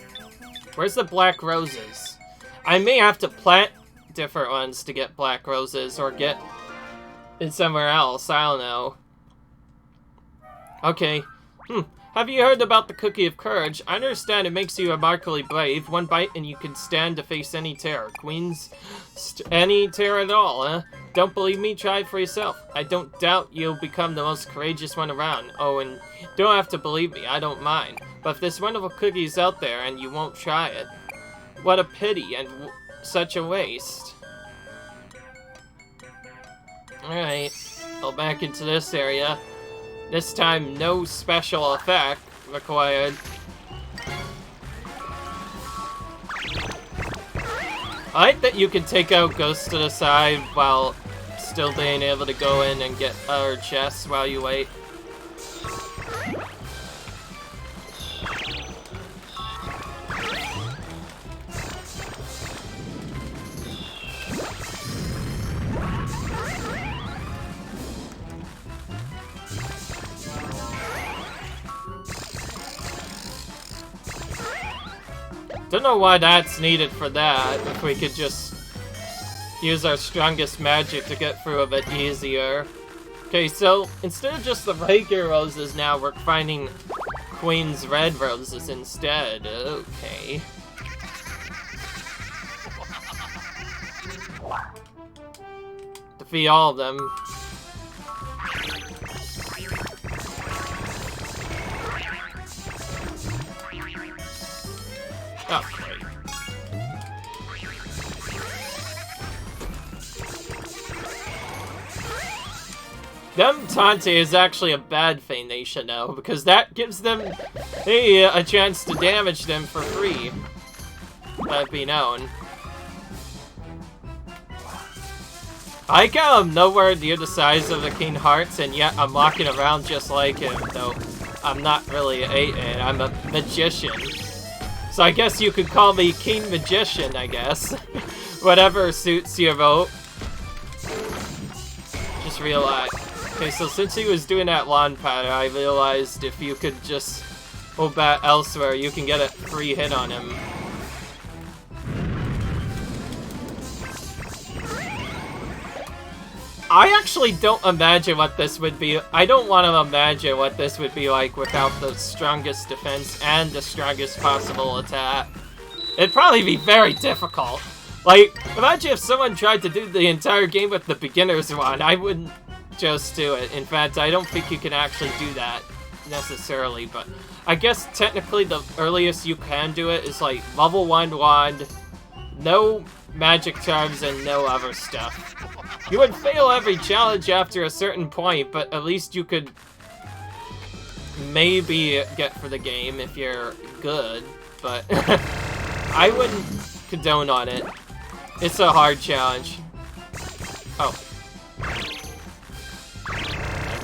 where's the black roses? I may have to plant different ones to get black roses, or get it somewhere else, I don't know. Okay, have you heard about the Cookie of Courage? I understand it makes you remarkably brave. 1 bite and you can stand to face any terror. Queens, any terror at all, huh? Don't believe me? Try it for yourself. I don't doubt you'll become the most courageous one around. Oh, and don't have to believe me, I don't mind. But if this wonderful cookie's out there and you won't try it, what a pity and such a waste. Alright, go back into this area. This time, no special effect required. I like that you can take out ghosts to the side while still being able to go in and get other chests while you wait. Don't know why that's needed for that, if we could just use our strongest magic to get through a bit easier. Okay, so instead of just the regular roses now, we're finding Queen's red roses instead. Okay. Defeat all of them. Oh, great. Them taunting is actually a bad thing they should know, because that gives them a chance to damage them for free. Let it be known. I like how I'm nowhere near the size of the King Hearts, and yet I'm walking around just like him, though I'm not really a I'm a magician. So I guess you could call me King Magician, I guess. Whatever suits your vote. Just realize. Okay, so since he was doing that lawn pattern, I realized if you could just go back elsewhere, you can get a free hit on him. I actually don't imagine what this would be. I don't want to imagine what this would be like without the strongest defense and the strongest possible attack. It'd probably be very difficult. Like, imagine if someone tried to do the entire game with the beginner's one. I wouldn't just do it. In fact, I don't think you can actually do that necessarily, but I guess technically the earliest you can do it is like level 1 wand, no magic charms, and no other stuff. You would fail every challenge after a certain point, but at least you could maybe get for the game if you're good, but I wouldn't condone on it. It's a hard challenge. Oh. I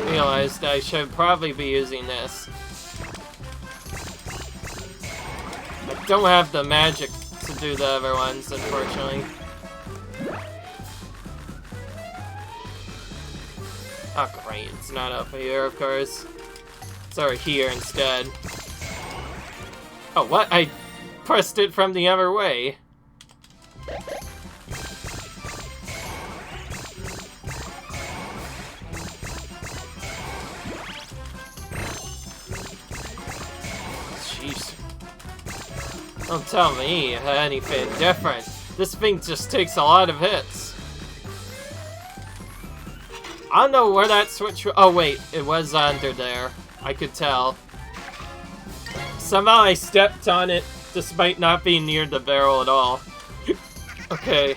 realized I should probably be using this. I don't have the magic to do the other ones, unfortunately. Oh great, it's not up here, of course. It's over here instead. Oh, what? I pressed it from the other way. Jeez. Don't tell me anything different. This thing just takes a lot of hits. I don't know where that switch... Oh, wait. It was under there. I could tell. Somehow I stepped on it, despite not being near the barrel at all. Okay.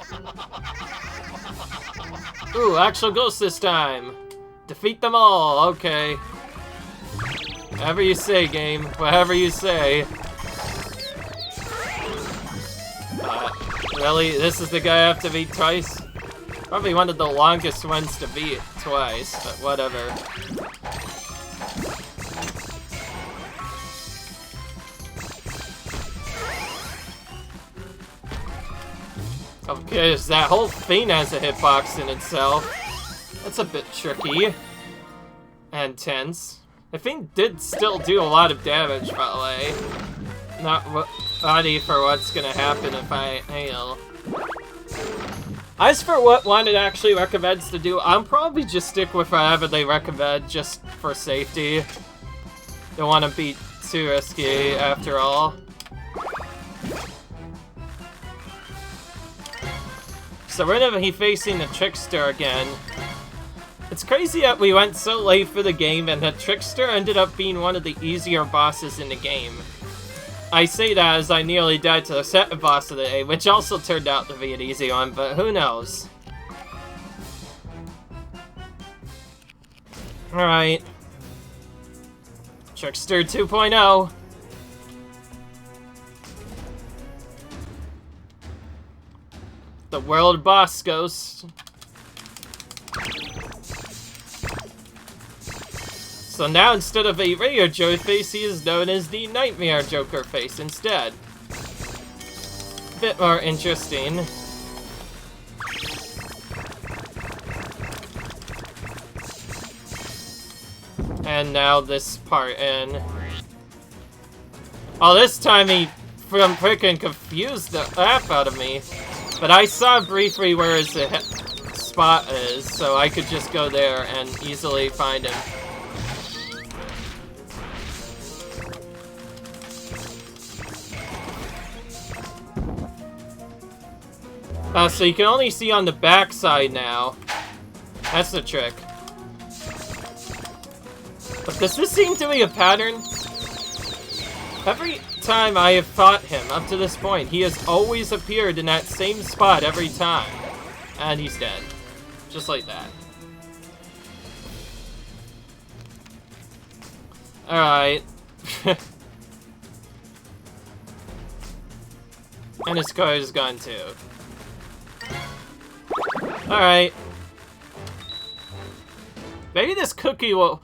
Ooh, actual ghosts this time. Defeat them all. Okay. Whatever you say, game. Whatever you say. Really? This is the guy I have to beat twice? Probably one of the longest ones to beat twice, but whatever. Okay, so that whole thing has a hitbox in itself. That's a bit tricky. And tense. The thing did still do a lot of damage, by the way. Not ready for what's gonna happen if I hail. As for what one it actually recommends to do, I'll probably just stick with whatever they recommend just for safety. Don't want to be too risky after all. So we're gonna be facing the Trickster again. It's crazy that we went so late for the game and the Trickster ended up being one of the easier bosses in the game. I say that as I nearly died to the second boss of the day, which also turned out to be an easy one, but who knows? Alright. Trickster 2.0. The world boss ghost. So now instead of a regular Joker face, he is known as the Nightmare Joker face instead. Bit more interesting. And now this part in. Oh, this time he freaking confused the F out of me. But I saw briefly where his spot is, so I could just go there and easily find him. So you can only see on the back side now. That's the trick. But does this seem to be a pattern? Every time I have fought him up to this point, he has always appeared in that same spot every time. And he's dead. Just like that. Alright. And his card is gone too. Alright. Maybe this cookie will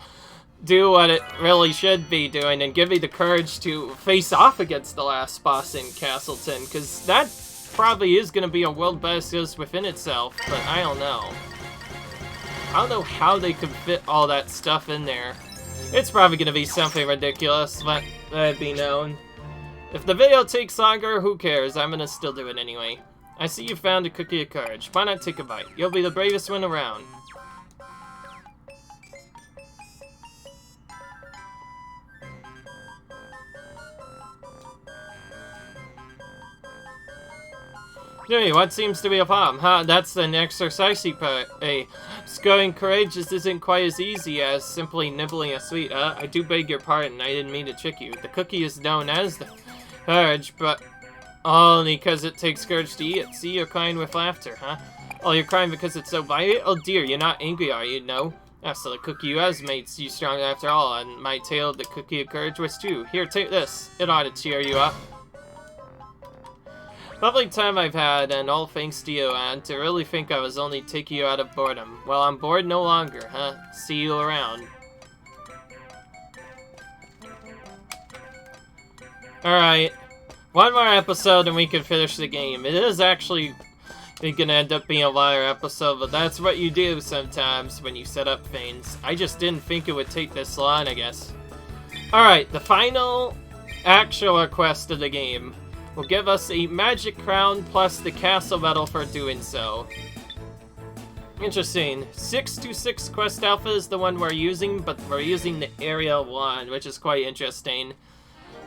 do what it really should be doing and give me the courage to face off against the last boss in Castleton, because that probably is going to be a world best just within itself, but I don't know. I don't know how they could fit all that stuff in there. It's probably going to be something ridiculous, let it be known. If the video takes longer, who cares? I'm going to still do it anyway. I see you found a cookie of courage. Why not take a bite? You'll be the bravest one around. Hey, what seems to be a problem? Huh, that's an exercisey part. Hey, scoring courageous isn't quite as easy as simply nibbling a sweet. I do beg your pardon, I didn't mean to trick you. The cookie is known as the courage, but only because it takes courage to eat it. See, you're crying with laughter, huh? Oh, you're crying because it's so violent? Oh dear, you're not angry, are you? No? Ah, so the cookie you has made you strong after all, and my tale of the cookie of courage was too. Here, take this. It ought to cheer you up. Lovely time I've had, and all thanks to you, and to really think I was only taking you out of boredom. Well, I'm bored no longer, huh? See you around. Alright. One more episode and we can finish the game. It is actually gonna end up being a longer episode, but that's what you do sometimes when you set up things. I just didn't think it would take this long, I guess. Alright, the final actual quest of the game will give us a magic crown plus the castle medal for doing so. Interesting. 626 quest alpha is the one we're using, but we're using the area 1, which is quite interesting.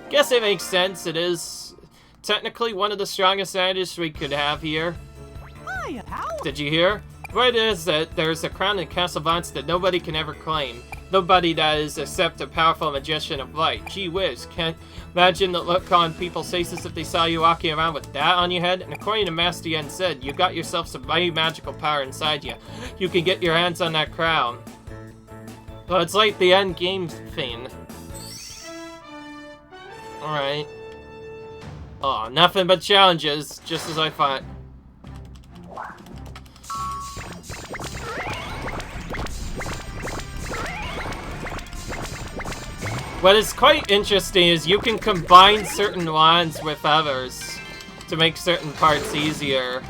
Guess it makes sense. It is technically one of the strongest items we could have here. Did you hear? What is that there's a crown in Castle Vance that nobody can ever claim. Nobody that is except a powerful magician of light. Gee whiz, can't imagine the look on people's faces if they saw you walking around with that on your head. And according to Master Yen said, you got yourself some mighty magical power inside you. You can get your hands on that crown. Well, it's like the end game thing. Alright. Oh, nothing but challenges, just as I thought. What is quite interesting is you can combine certain wands with others to make certain parts easier.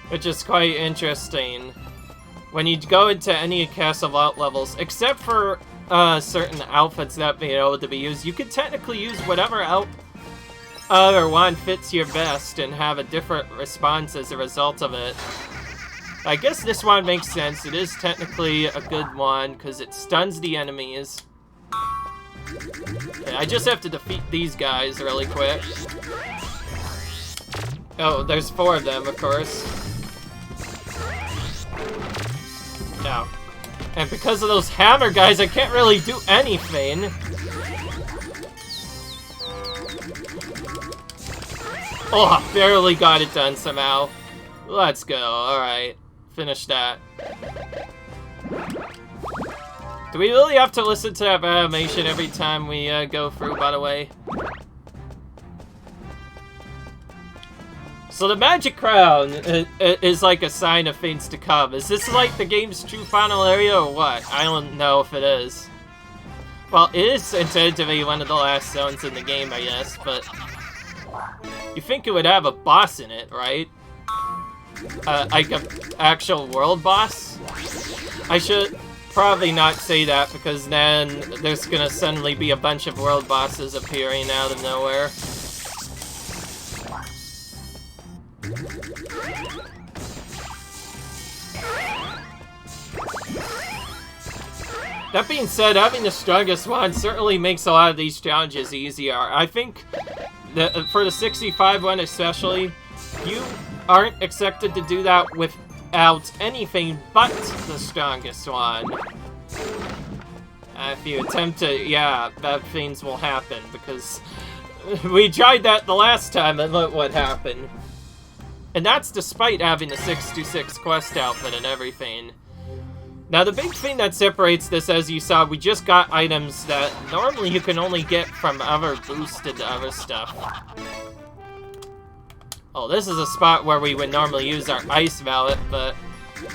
Which is quite interesting. When you go into any Castle Vault levels, except for certain outfits that be able to be used, you can technically use whatever other wand fits your best and have a different response as a result of it. I guess this one makes sense. It is technically a good one because it stuns the enemies. Okay, I just have to defeat these guys really quick. Oh, there's 4 of them, of course. No. And because of those hammer guys, I can't really do anything. Oh, barely got it done somehow. Let's go. Alright. Finish that. Do we really have to listen to that animation every time we go through, by the way? So the magic crown is like a sign of things to come. Is this like the game's true final area or what? I don't know if it is. Well, it is intended to be one of the last zones in the game, I guess, but... You think it would have a boss in it, right? Like an actual world boss? I should probably not say that, because then there's gonna suddenly be a bunch of world bosses appearing out of nowhere. That being said, having the strongest one certainly makes a lot of these challenges easier. I think that for the 65 one especially, you aren't expected to do that without anything but the strongest one. If you attempt to, yeah, bad things will happen, because we tried that the last time and look what happened. And that's despite having the 626 quest outfit and everything. Now, the big thing that separates this, as you saw, we just got items that normally you can only get from other boosted other stuff. Oh, this is a spot where we would normally use our ice mallet, but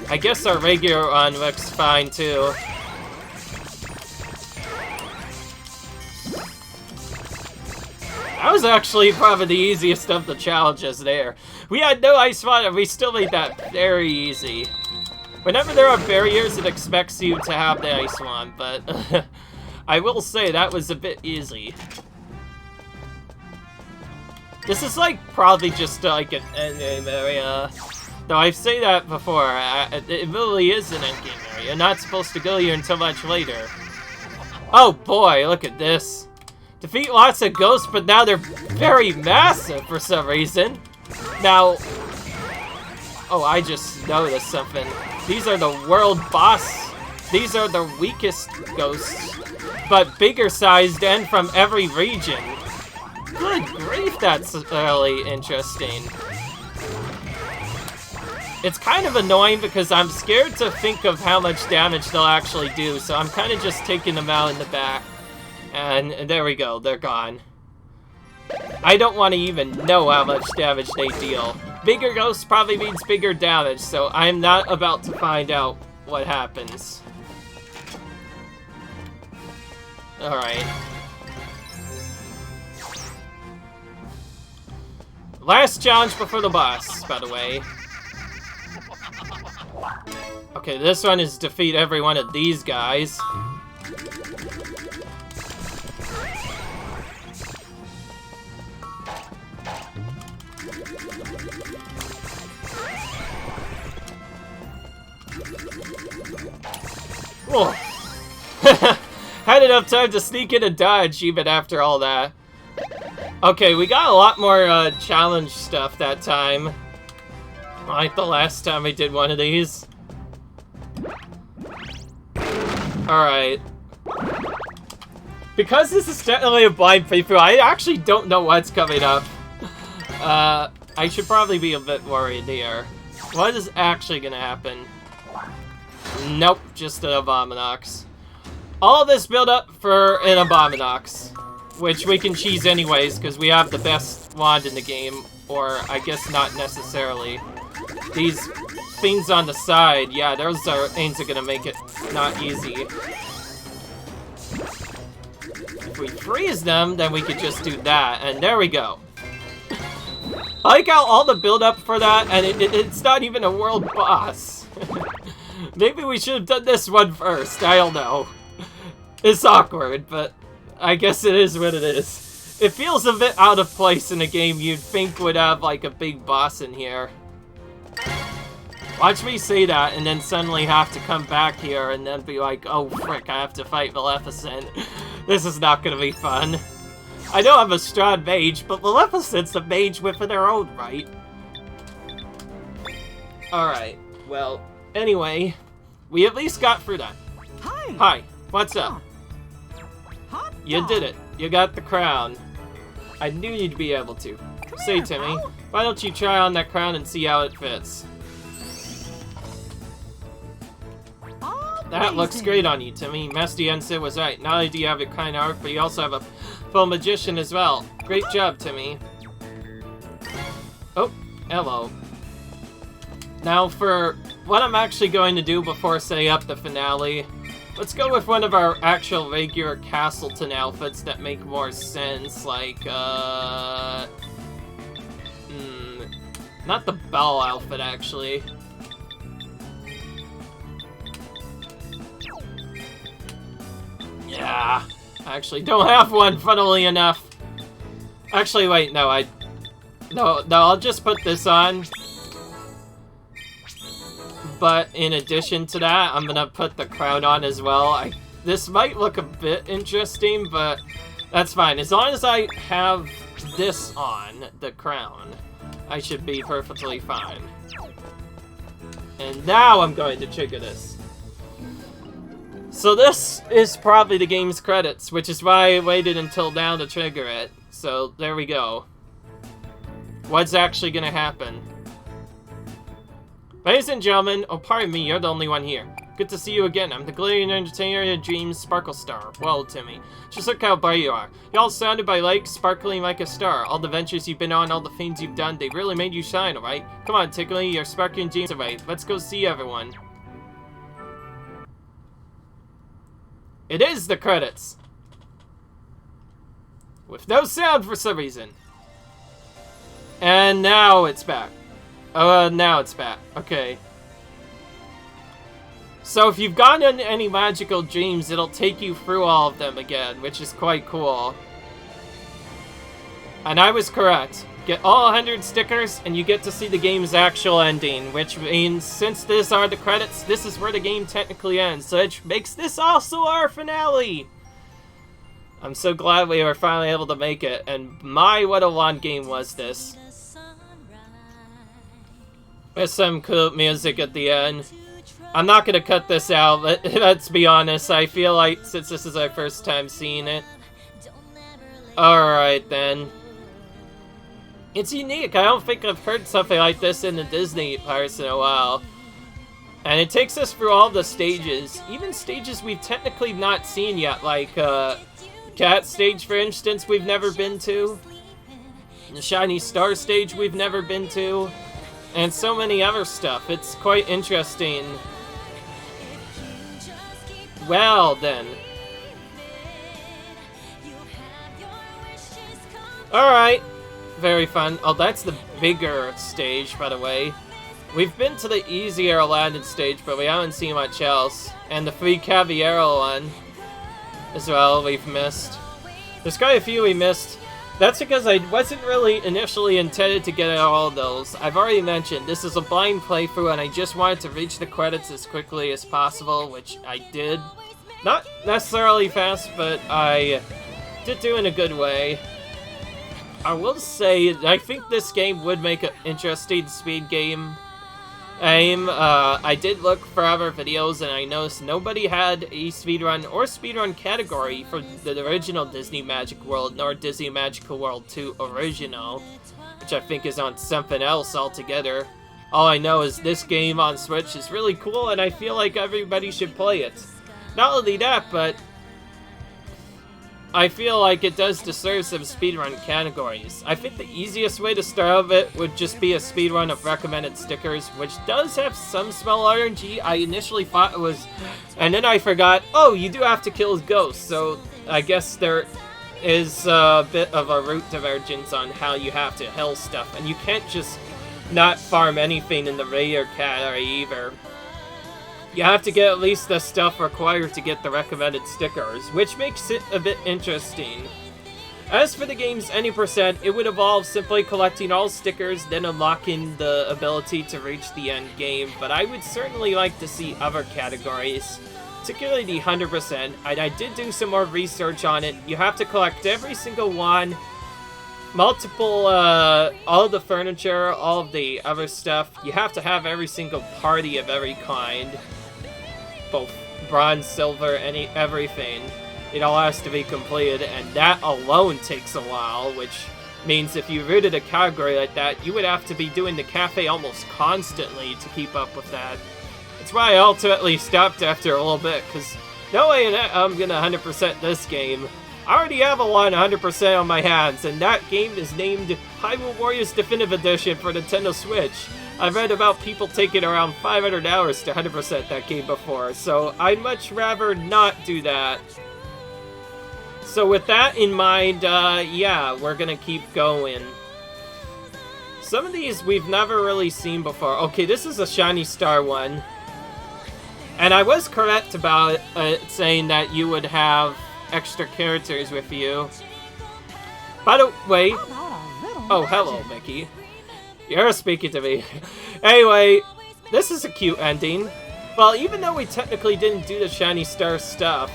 I guess our regular one looks fine, too. That was actually probably the easiest of the challenges there. We had no ice water, we still made that very easy. Whenever there are barriers, it expects you to have the ice one, but I will say that was a bit easy. This is like probably just like an endgame area. Though I've said that before, it really is an endgame area. You're not supposed to go here until much later. Oh boy, look at this. Defeat lots of ghosts, but now they're very massive for some reason. Now, oh, I just noticed something. These are the world boss. These are the weakest ghosts, but bigger sized and from every region. Good grief, that's really interesting. It's kind of annoying because I'm scared to think of how much damage they'll actually do, so I'm kind of just taking them out in the back. And there we go, they're gone. I don't want to even know how much damage they deal. Bigger ghosts probably means bigger damage, so I'm not about to find out what happens. Alright. Last challenge before the boss, by the way. Okay, this one is defeat every one of these guys. Oh. Had enough time to sneak in and dodge even after all that. Okay, we got a lot more challenge stuff that time. Like the last time I did one of these. Alright. Because this is technically a blind playthrough, I actually don't know what's coming up. I should probably be a bit worried here. What is actually gonna happen? Nope, just an Abominax. All this build up for an Abominax, which we can cheese anyways because we have the best wand in the game, or I guess not necessarily. These things on the side, yeah, those are things that are gonna make it not easy. If we freeze them, then we could just do that, and there we go. I like how all the build up for that, and it's not even a world boss. Maybe we should have done this one first, I don't know. It's awkward, but I guess it is what it is. It feels a bit out of place in a game you'd think would have like a big boss in here. Watch me say that and then suddenly have to come back here and then be like, oh frick, I have to fight Maleficent. This is not gonna be fun. I know I'm a strong mage, but Maleficent's a mage within her own right. Alright, well, anyway, we at least got through that. Hi. Hi, what's up? Hot You dog. did it. You got the crown. I knew you'd be able to. Say, here, Timmy, pal. why don't you try on that crown and see how it fits? All That looks great on you, Timmy. Master Yensid was right. Not only do you have a kind art, but you also have a full magician as well. Great job, Timmy. Oh, hello. Now for what I'm actually going to do before setting up the finale, let's go with one of our actual regular Castleton outfits that make more sense, like, not the Belle outfit, actually. Yeah, I actually don't have one, funnily enough. Actually, wait, no, I'll just put this on. But in addition to that, I'm gonna put the crown on as well. This might look a bit interesting, but that's fine. As long as I have this on, the crown, I should be perfectly fine. And now I'm going to trigger this. So this is probably the game's credits, which is why I waited until now to trigger it. So there we go. What's actually gonna happen? Ladies and gentlemen, oh pardon me, you're the only one here. Good to see you again. I'm the glittering entertainer of dreams, Sparkle Star. Well, Timmy, just look how bright you are. You're all surrounded by light, sparkling like a star. All the ventures you've been on, all the things you've done, they really made you shine, alright? Come on, tickling your sparkling dreams away. Let's go see everyone. It is the credits. With no sound for some reason. And now it's back. Now it's back. Okay. So if you've gotten any magical dreams, it'll take you through all of them again, which is quite cool. And I was correct. Get all 100 stickers, and you get to see the game's actual ending, which means since these are the credits, this is where the game technically ends, so it makes this also our finale! I'm so glad we were finally able to make it, and my what a long game was this. With some cool music at the end. I'm not gonna cut this out, let's be honest. I feel like, since this is our first time seeing it. Alright then. It's unique. I don't think I've heard something like this in the Disney parks in a while. And it takes us through all the stages. Even stages we've technically not seen yet, like, Cat stage, for instance, we've never been to. The Shiny Star stage we've never been to. And so many other stuff. It's quite interesting. Well, then. Alright. Very fun. Oh, that's the bigger stage, by the way. We've been to the easier Aladdin stage, but we haven't seen much else. And the free Caballero one as well, we've missed. There's quite a few we missed. That's because I wasn't really initially intended to get all of those. I've already mentioned, this is a blind playthrough and I just wanted to reach the credits as quickly as possible, which I did. Not necessarily fast, but I did do in a good way. I will say, I think this game would make an interesting speed game. I did look for other videos and I noticed nobody had a speedrun or speedrun category for the original Disney Magic World nor Disney Magical World 2 Original, which I think is on something else altogether. All I know is this game on Switch is really cool and I feel like everybody should play it. Not only that, but I feel like it does deserve some speedrun categories. I think the easiest way to start with it would just be a speedrun of recommended stickers, which does have some small RNG. I initially thought it was... And then I forgot, oh, you do have to kill ghosts, so I guess there is a bit of a route divergence on how you have to heal stuff, and you can't just not farm anything in the rare category either. You have to get at least the stuff required to get the recommended stickers, which makes it a bit interesting. As for the game's any percent, it would involve simply collecting all stickers, then unlocking the ability to reach the end game, but I would certainly like to see other categories, particularly the 100%, and I did do some more research on it. You have to collect every single one, multiple, all of the furniture, all of the other stuff. You have to have every single party of every kind. Both bronze, silver, everything. It all has to be completed, and that alone takes a while, which means if you rooted a category like that, you would have to be doing the cafe almost constantly to keep up with that. That's why I ultimately stopped after a little bit, because no way in it I'm gonna 100% this game. I already have a 100% on my hands, and that game is named Hyrule Warriors Definitive Edition for Nintendo Switch. I've read about people taking around 500 hours to 100% that game before, so I'd much rather not do that. So with that in mind, yeah, we're gonna keep going. Some of these we've never really seen before. Okay, this is a Shiny Star one. And I was correct about saying that you would have extra characters with you. By the way... Oh, hello, Mickey. You're speaking to me. Anyway, this is a cute ending. Well, even though we technically didn't do the Shiny Star stuff,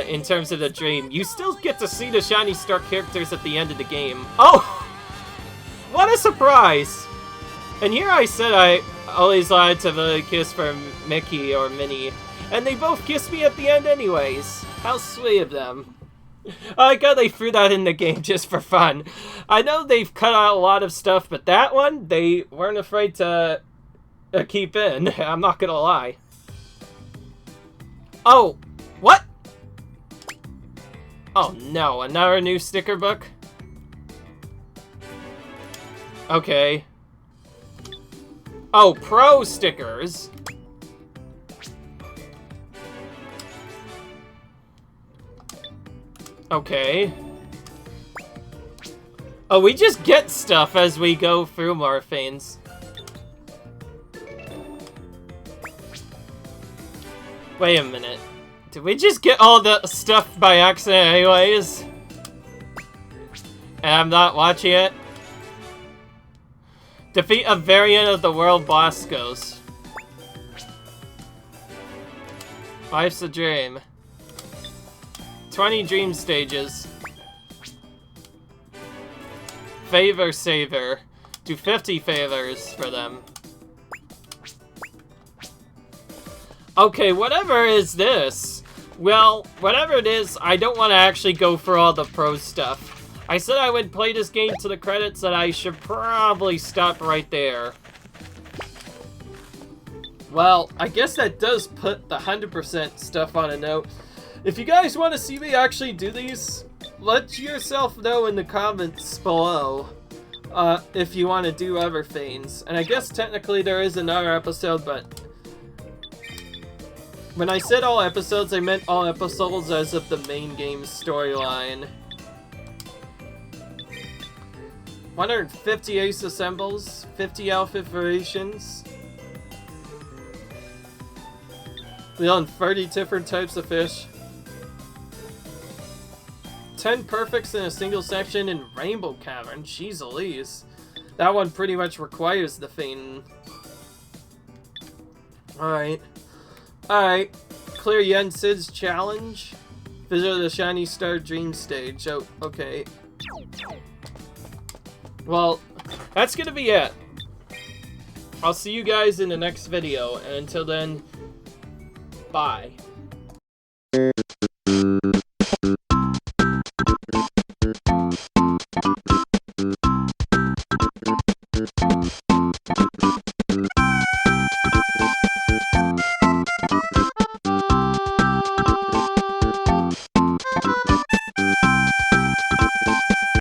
in terms of the dream, you still get to see the Shiny Star characters at the end of the game. Oh! What a surprise! And here I said I always lied to the kiss for Mickey or Minnie, and they both kissed me at the end anyways. How sweet of them. I like how they threw that in the game just for fun. I know they've cut out a lot of stuff, but that one, they weren't afraid to keep in. I'm not gonna lie. Oh, what? Oh no, another new sticker book? Okay. Oh, pro stickers. Okay. Oh, we just get stuff as we go through Morphanes. Wait a minute. Did we just get all the stuff by accident anyways? And I'm not watching it? Defeat a variant of the world boss ghost. Life's a dream. 20 dream stages. Favor saver. Do 50 favors for them. Okay, whatever is this? Well, whatever it is, I don't want to actually go for all the pro stuff. I said I would play this game to the credits, and I should probably stop right there. Well, I guess that does put the 100% stuff on a note. If you guys want to see me actually do these, let yourself know in the comments below if you want to do other things. And I guess technically there is another episode, but when I said all episodes, I meant all episodes as of the main game storyline. 150 ace assembles, 50 outfit variations. We own 30 different types of fish. 10 perfects in a single section in Rainbow Cavern. Jeez Louise. That one pretty much requires the feign. Alright. Alright. Clear Yen Sid's challenge. Visit the Shiny Star Dream stage. Oh, okay. Well, that's gonna be it. I'll see you guys in the next video, and until then, bye.